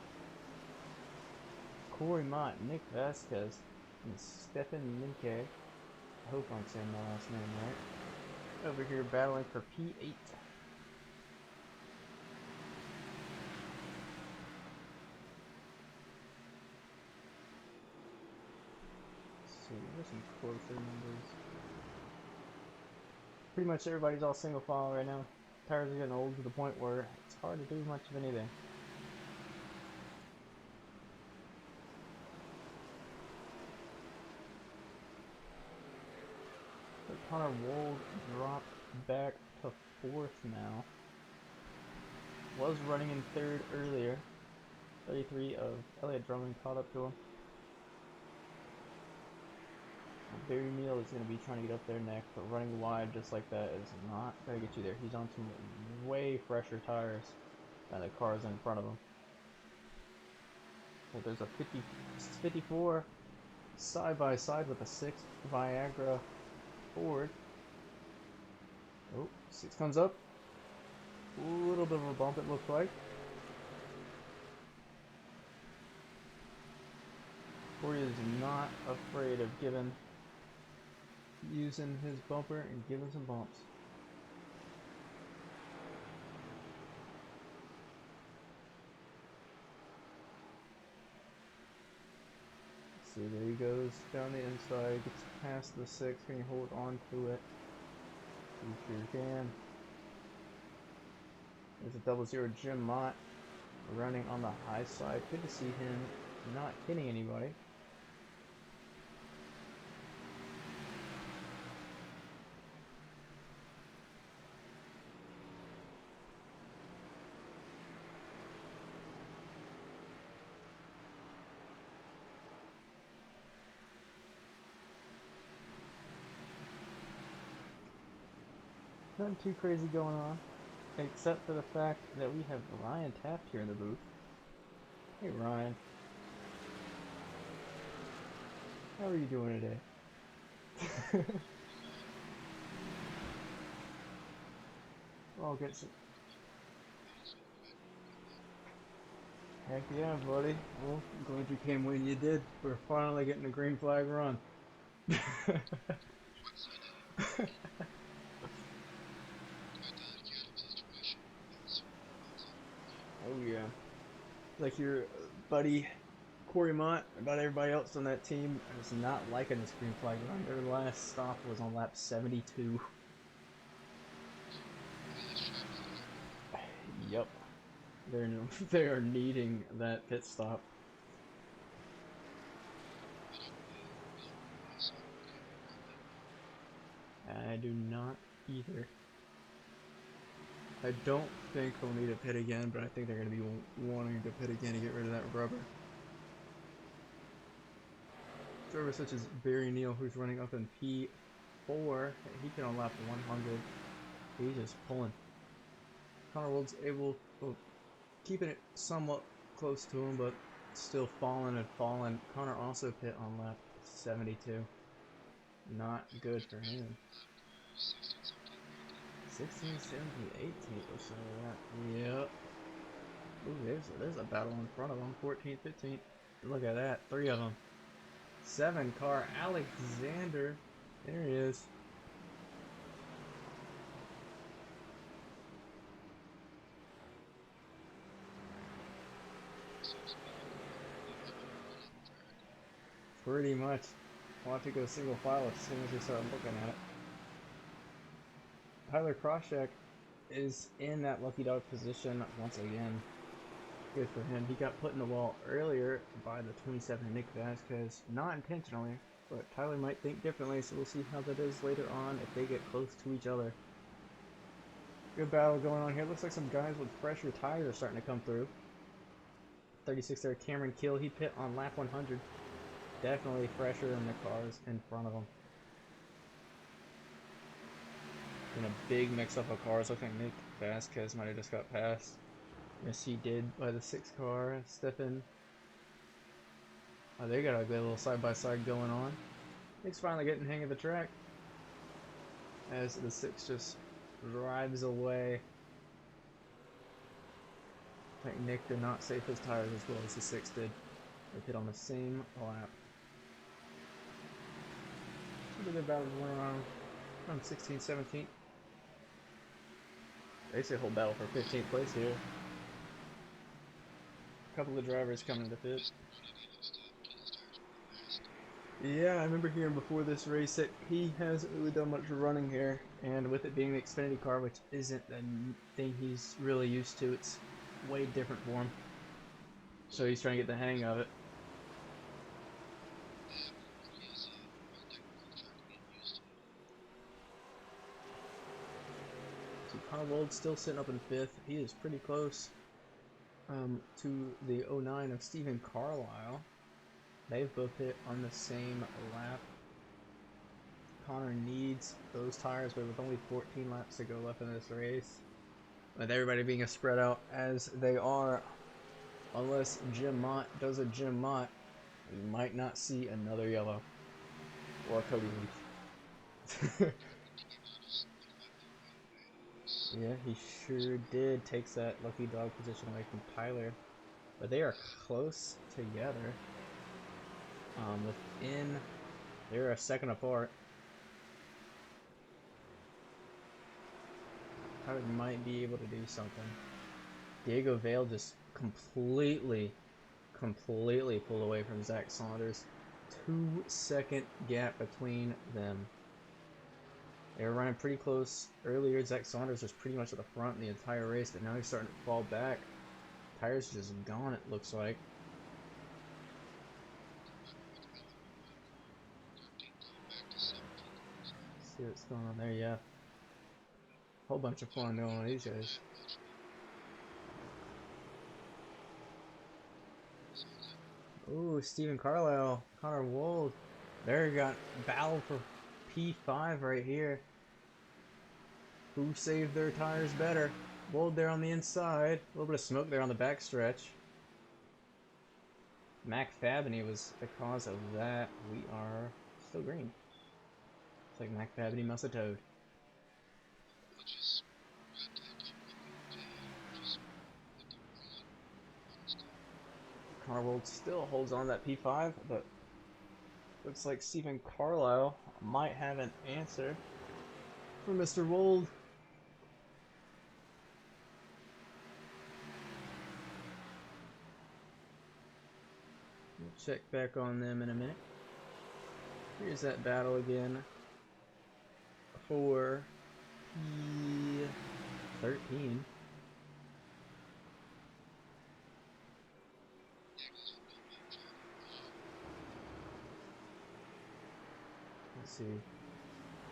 Corey Mott, Nick Vasquez, and Stefan Minke. I hope I'm saying my last name right. Over here battling for P8. Let's see, there's some closer numbers. Pretty much everybody's all single file right now. Tires are getting old to the point where it's hard to do much of anything. So Connor Wold dropped back to 4th now. Was running in 3rd earlier. 33 of Elliott Drummond caught up to him. Barry Neal is going to be trying to get up there next, but running wide just like that is not going to get you there. He's on some way fresher tires than the cars in front of him. So there's a 54 side by side with a 6 Viagra Ford. Oh, 6 comes up. A little bit of a bump it looked like. Corey is not afraid of using his bumper and giving some bumps. See, there he goes down the inside, gets past the 6, can you hold on to it? You sure can. There's a 00 Jim Mott running on the high side. Good to see him not hitting anybody. Nothing too crazy going on, except for the fact that we have Ryan Taft here in the booth. Hey Ryan. How are you doing today? I'll get some. Heck yeah, buddy. Well, I'm glad you came when you did. We're finally getting a green flag run. Oh yeah. Like your buddy Corey Mott, about everybody else on that team is not liking this green flag run. Their last stop was on lap 72. Yep. They are needing that pit stop. I do not either. I don't think they'll need a pit again, but I think they're going to be wanting to pit again to get rid of that rubber. Drivers such as Barry Neal, who's running up in P4, he can on lap 100. He's just pulling. Connor Wold's keeping it somewhat close to him, but still falling and falling. Connor also pit on lap 72. Not good for him. 16, 17, 18th or so. Yep. Ooh, there's a battle in front of them. 14th, 15th. Look at that. 3 of them. 7 car Alexander. There he is. Pretty much. We'll have to go single file as soon as we start looking at it. Tyler Kroschek is in that lucky dog position once again. Good for him. He got put in the wall earlier by the 27 Nick Vasquez. Not intentionally, but Tyler might think differently, so we'll see how that is later on if they get close to each other. Good battle going on here. Looks like some guys with fresher tires are starting to come through. 36 there, Cameron Kill. He pit on lap 100. Definitely fresher than the cars in front of him. In a big mix-up of cars. Looks like Nick Vasquez might have just got passed. Yes, he did by the 6 car. Stefan. Oh, they got a good little side-by-side going on. Nick's finally getting the hang of the track. As the 6 just drives away. I think Nick did not save his tires as well as the 6 did. They hit on the same lap. Look at the battle going on 16, 17. Basically a whole battle for 15th place here. A couple of drivers coming to pit. Yeah, I remember hearing before this race that he hasn't really done much running here, and with it being the Xfinity car, which isn't the thing he's really used to, it's way different for him. So he's trying to get the hang of it. So Wold still sitting up in 5th. He is pretty close to the 09 of Stephen Carlisle. They've both hit on the same lap. Connor needs those tires, but with only 14 laps to go left in this race, with everybody being spread out as they are, unless Jim Mott does a Jim Mott, we might not see another yellow or Cody Leach. Yeah, he sure did. Takes that lucky dog position away from Tyler, but they are close together. They're a second apart. Tyler might be able to do something. Diego Valle just completely pulled away from Zack Saunders. 2-second gap between them. They were running pretty close earlier. Zack Saunders was pretty much at the front in the entire race, but now he's starting to fall back. Tires just gone, it looks like. See what's going on there, yeah. Whole bunch of fun going on these guys. Ooh, Stephen Carlisle, Connor Wold. There, got battle for P5 right here. Who saved their tires better? Wold there on the inside. A little bit of smoke there on the back stretch. Mac Fabney was the cause of that. We are still green. It's like Mac Fabney must have towed. Connor Wold still holds on to that P5, but looks like Stephen Carlisle might have an answer for Mr. Wold. We'll check back on them in a minute. Here's that battle again for P13. Let's see.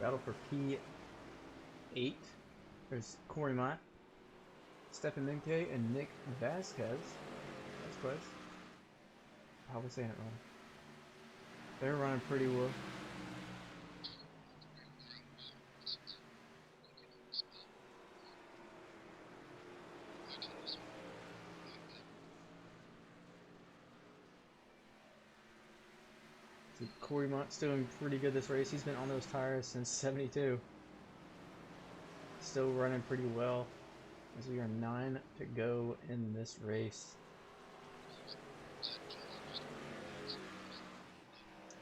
Battle for P8. There's Corey Mott, Stefan Minke, and Nick Vasquez. That's close. How was saying it wrong? They're running pretty well. See, Corey Mott's doing pretty good this race. He's been on those tires since 72. still running pretty well as we are 9 to go in this race.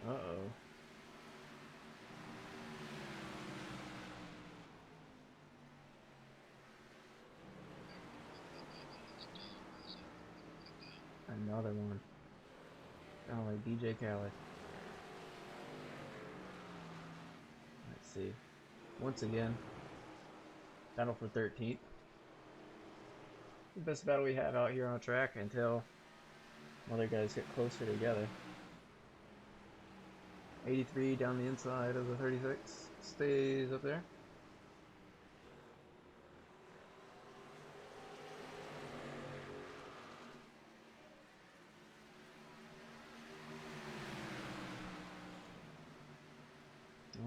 Uh-oh. Another one. Sound like DJ Khaled. Let's see. Once again, battle for 13th. The best battle we have out here on the track until other guys get closer together. 83 down the inside of the 36. Stays up there.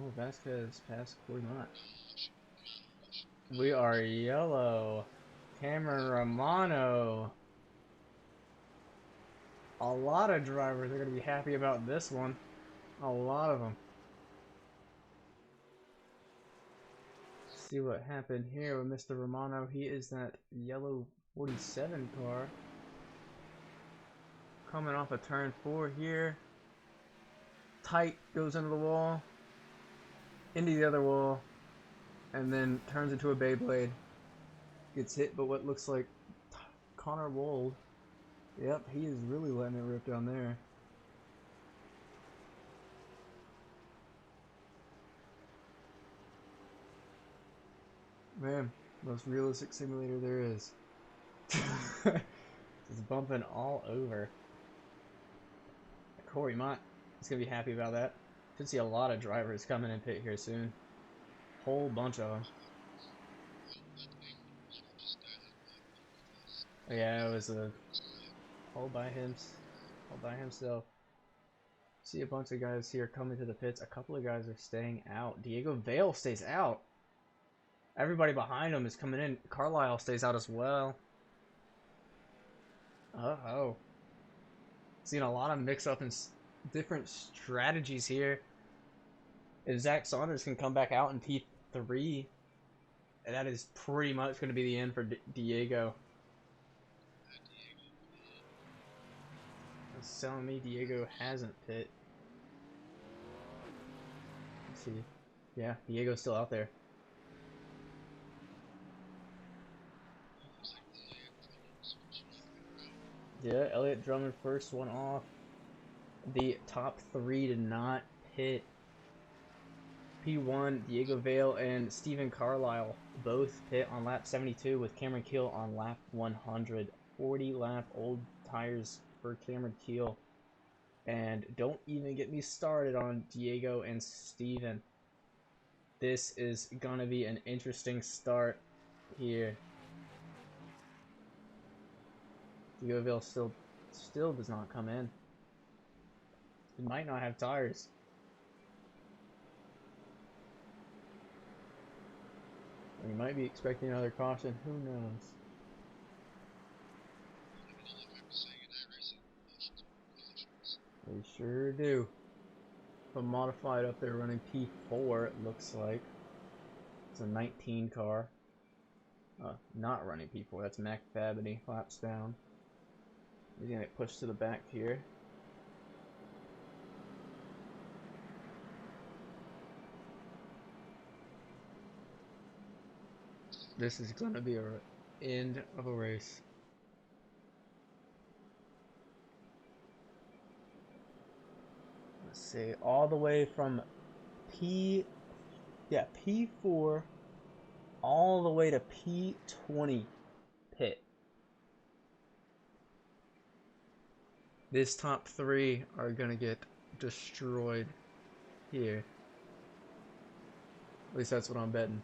Oh, Vasquez past Cormont. We are yellow. Cameron Romano. A lot of drivers are going to be happy about this one. A lot of them. See what happened here with Mr. Romano. He is that yellow 47 car. Coming off of turn 4 here. Tight, goes into the wall. Into the other wall. And then turns into a Beyblade. Gets hit by what looks like Connor Wold. Yep, he is really letting it rip down there. Man, most realistic simulator there is. Just bumping all over. Corey Mott is going to be happy about that. Should see a lot of drivers coming in pit here soon. Whole bunch of them. Yeah, it was a all by himself. See a bunch of guys here coming to the pits. A couple of guys are staying out. Diego Valle stays out. Everybody behind him is coming in. Carlisle stays out as well. Uh-oh. Seeing a lot of mix-up and different strategies here. If Zack Saunders can come back out in P3, that is pretty much going to be the end for Diego. It's telling me Diego hasn't pit. Let's see. Yeah, Diego's still out there. Yeah, Elliott Drummond first one off. The top 3 did not pit. P1, Diego Valle and Stephen Carlisle both pit on lap 72 with Cameron Keel on lap 100. 40 lap old tires for Cameron Keel. And don't even get me started on Diego and Steven. This is gonna be an interesting start here. Diego Valle still does not come in. He might not have tires. We might be expecting another caution. Who knows? We sure do. A modified up there running P4, it looks like. It's a 19 car. Not running P4, that's Mac Fabity, laps down. He's gonna get pushed to the back here. This is gonna be an end of a race. Let's see, all the way from P4 all the way to P20 pit. This top 3 are gonna get destroyed here. At least that's what I'm betting.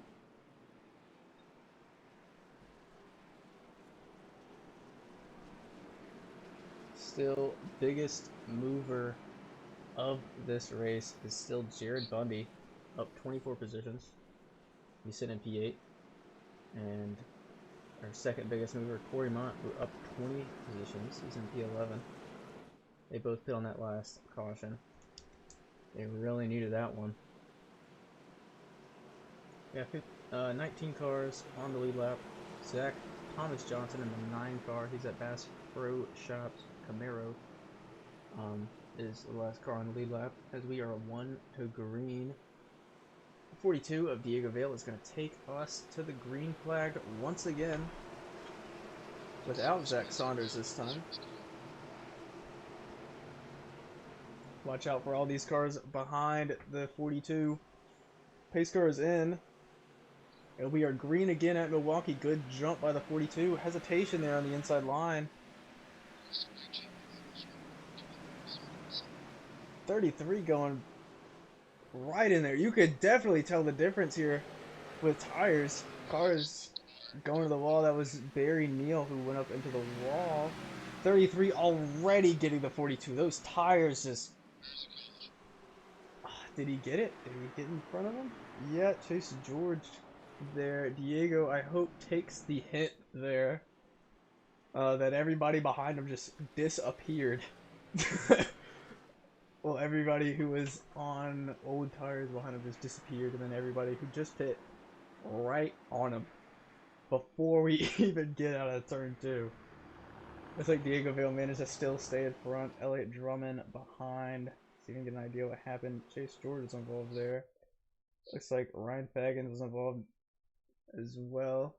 Still, biggest mover of this race is still Jared Bundy, up 24 positions. He's sitting in P8. And our second biggest mover, Corey Mott, up 20 positions. He's in P11. They both pit on that last caution. They really needed that one. Yeah, 19 cars on the lead lap. Zach Thomas Johnson in the 9 car. He's at Bass Pro Shops Camaro. Is the last car on the lead lap as we are 1 to green. 42 of Diego Valle is going to take us to the green flag once again without Zack Saunders this time. Watch out for all these cars behind the 42. Pace car is in. And we are green again at Milwaukee. Good jump by the 42. Hesitation there on the inside line. 33 going right in there. You could definitely tell the difference here with tires. Cars going to the wall. That was Barry Neal who went up into the wall. 33 already getting the 42. Those tires just... Did he get it? Did he get in front of him? Yeah, Chase George there. Diego, I hope, takes the hit there. That everybody behind him just disappeared. Well, everybody who was on old tires behind him just disappeared, and then everybody who just hit right on him before we even get out of turn 2. Looks like Diego Valle managed to still stay in front. Elliott Drummond behind. So you can get an idea what happened. Chase George is involved there. Looks like Ryan Faggins was involved as well.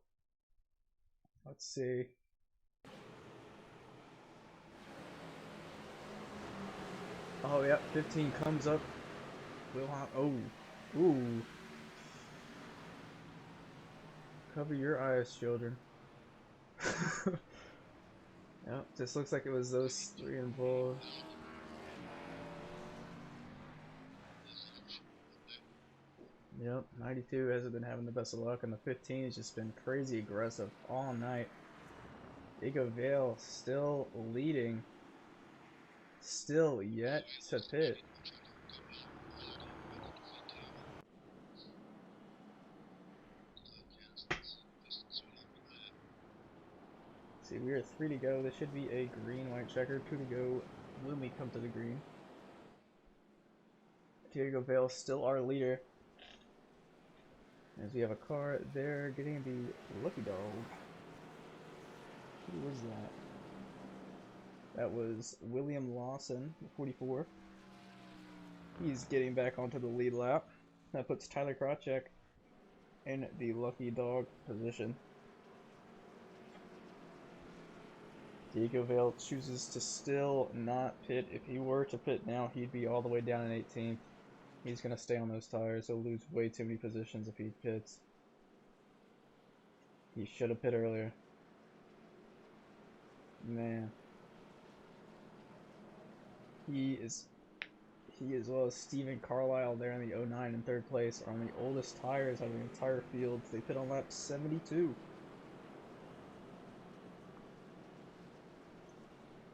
Let's see. Oh, yep, 15 comes up. Oh, ooh. Cover your eyes, children. Yep, just looks like it was those 3 involved. Yep, 92 hasn't been having the best of luck, and the 15 has just been crazy aggressive all night. Diego Valle still leading. Still yet to pit. See, we are 3 to go. This should be a green-white checker. 2 to go when we come to the green. Diego Valle still our leader. As we have a car there getting the lucky dog. Who was that? That was William Lawson, 44. He's getting back onto the lead lap. That puts Tyler Krotchek in the lucky dog position. Diego Valle chooses to still not pit. If he were to pit now, he'd be all the way down in 18th. He's going to stay on those tires. He'll lose way too many positions if he pits. He should have pit earlier. Man. He as well as Steven Carlisle there in the 09 in 3rd place are on the oldest tires out of the entire field. They pit on lap 72.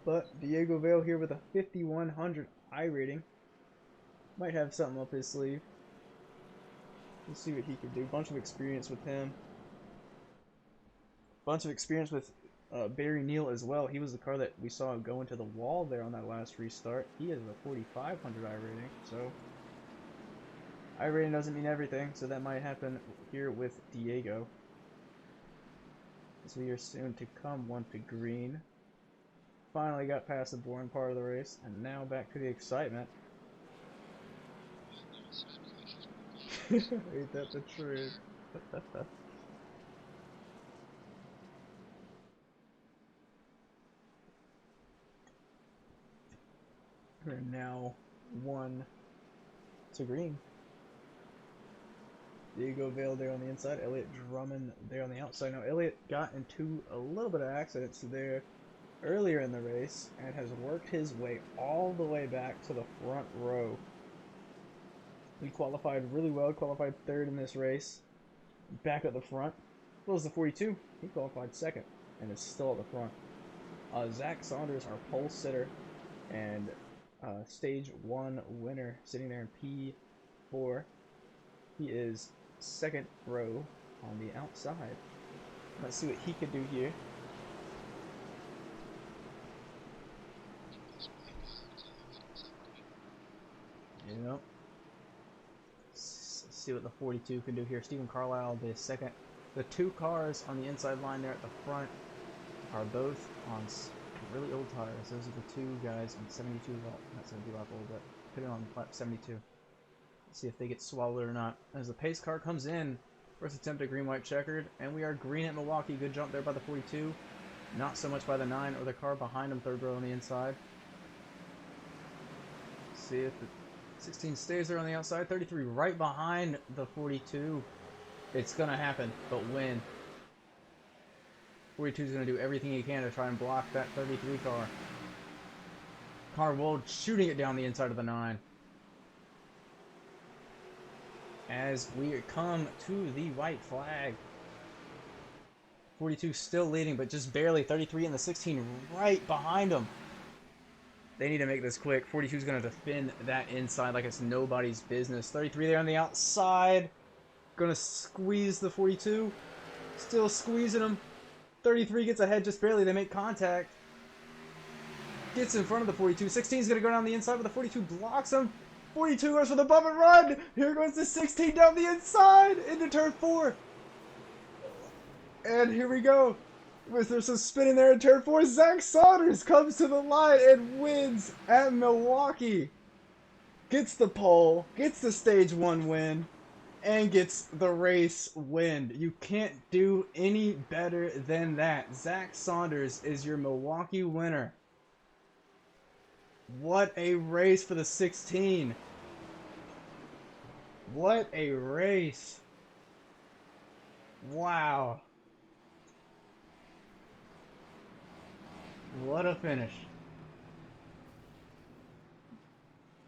But Diego Valle here with a 5100 I rating. Might have something up his sleeve. Let's see what he can do. Bunch of experience with him. Bunch of experience with Barry Neal as well. He was the car that we saw go into the wall there on that last restart. He has a 4500 I rating, so I rating doesn't mean everything, so that might happen here with Diego. As we are soon to come 1 to green. Finally got past the boring part of the race, and now back to the excitement. Ain't that the truth? We're now 1 to green. Diego Valle there on the inside, Elliott Drummond there on the outside. Now Elliott got into a little bit of accidents there earlier in the race and has worked his way all the way back to the front row. He qualified really well, qualified 3rd in this race. Back at the front. What was the 42? He qualified 2nd and is still at the front. Zack Saunders, our pole sitter and stage 1 winner, sitting there in P4. He is 2nd row on the outside. Let's see what he can do here. Yep. see what the 42 can do here. Stephen Carlisle, the second. The two cars on the inside line there at the front are both on really old tires. Those are the two guys on 72 lap, not 72 lap old, but put it on lap 72. Let's see if they get swallowed or not. As the pace car comes in, first attempt at green-white checkered, and we are green at Milwaukee. Good jump there by the 42. Not so much by the 9 or the car behind him, third row on the inside. See if the 16 stays there on the outside. 33 right behind the 42. It's going to happen, but when? 42 is going to do everything he can to try and block that 33 car. Connor Wold shooting it down the inside of the 9. As we come to the white flag. 42 still leading, but just barely. 33 and the 16 right behind him. They need to make this quick. 42 is going to defend that inside like it's nobody's business. 33 there on the outside. Going to squeeze the 42. Still squeezing him. 33 gets ahead just barely. They make contact. Gets in front of the 42. 16 is going to go down the inside, but the 42 blocks him. 42 goes for the bump and run. Here goes the 16 down the inside into turn 4. And here we go. There's some spinning there in turn 4. Zack Saunders comes to the line and wins at Milwaukee. Gets the pole, gets the stage 1 win, and gets the race win. You can't do any better than that. Zack Saunders is your Milwaukee winner. What a race for the 16. What a race. Wow. What a finish.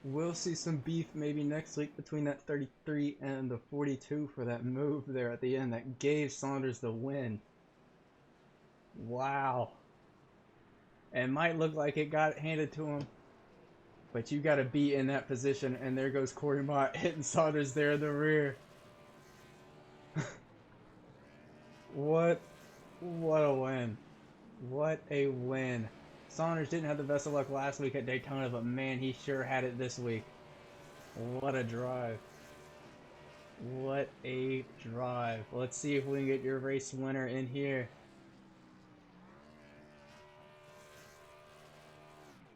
We'll see some beef maybe next week between that 33 and the 42 for that move there at the end that gave Saunders the win. Wow. It might look like it got handed to him, but you got to be in that position, and there goes Corey Mott hitting Saunders there in the rear. What a win. What a win. Saunders didn't have the best of luck last week at Daytona, but man, he sure had it this week. What a drive. What a drive. Let's see if we can get your race winner in here.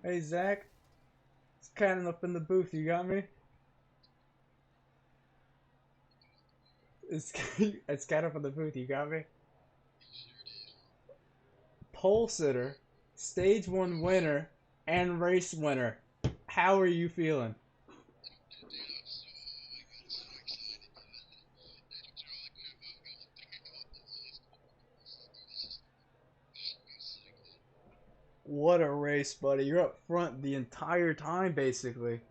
Hey, Zach. It's kind of up in the booth. You got me? It's kind of up in the booth. You got me? Pole sitter, stage 1 winner, and race winner. How are you feeling? What a race, buddy. You're up front the entire time, basically.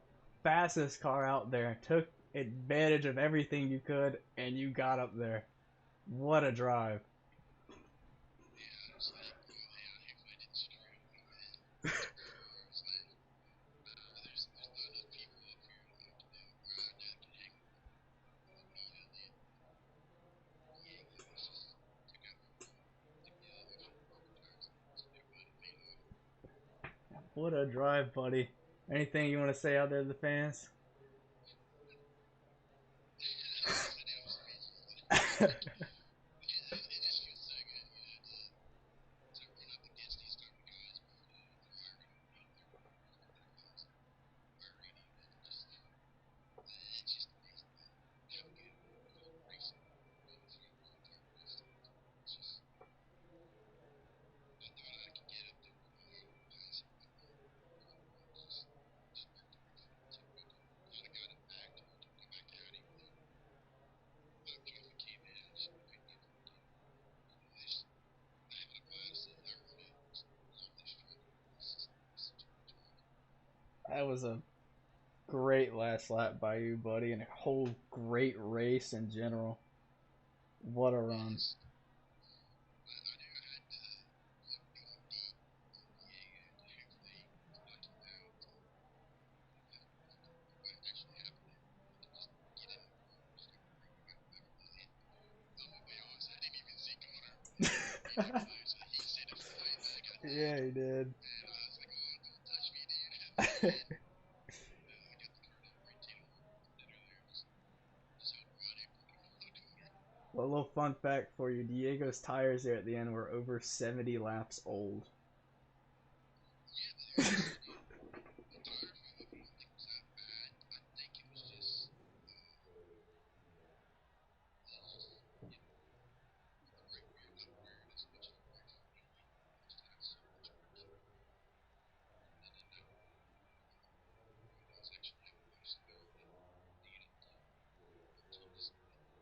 Fastest car out there. Took advantage of everything you could, and you got up there. What a drive. What a drive, buddy. Anything you want to say out there to the fans? That was a great last lap by you, buddy, and a whole great race in general. What a run. Yeah, he did. A little fun fact for you: Diego's tires there at the end were over 70 laps old. Yeah, but the tire fall off, I don't think was that bad. I think it was just, you know, the right rear not wearing as much of a grip on the joint. Just had so much pressure. And then that was actually a boost build that needed a ton of speed.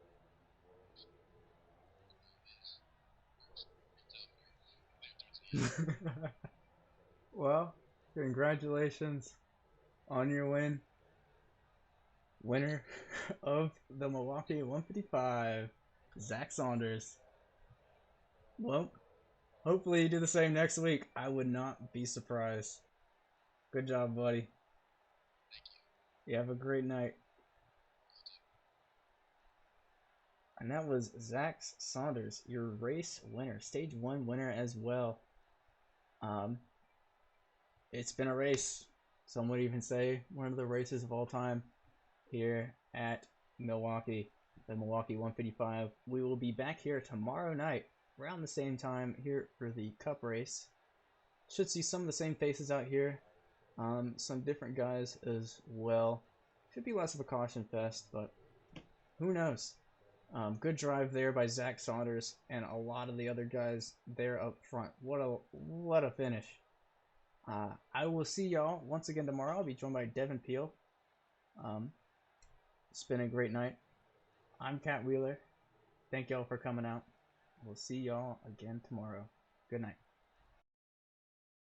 So the goal is cross the points out here after it's in. Well, congratulations on your win. Winner of the Milwaukee 155, Zack Saunders. Well, hopefully you do the same next week. I would not be surprised. Good job, buddy. Thank you. You have a great night. And that was Zack Saunders, your race winner, stage 1 winner as well. It's been a race. Some would even say one of the races of all time here at Milwaukee, the Milwaukee 155. We will be back here tomorrow night around the same time here for the Cup race. Should see some of the same faces out here. Some different guys as well. Should be less of a caution fest, but who knows? Good drive there by Zack Saunders and a lot of the other guys there up front. What a finish! I will see y'all once again tomorrow. I'll be joined by Devin Peel. It's been a great night. I'm Cat Wheeler. Thank y'all for coming out. We'll see y'all again tomorrow. Good night.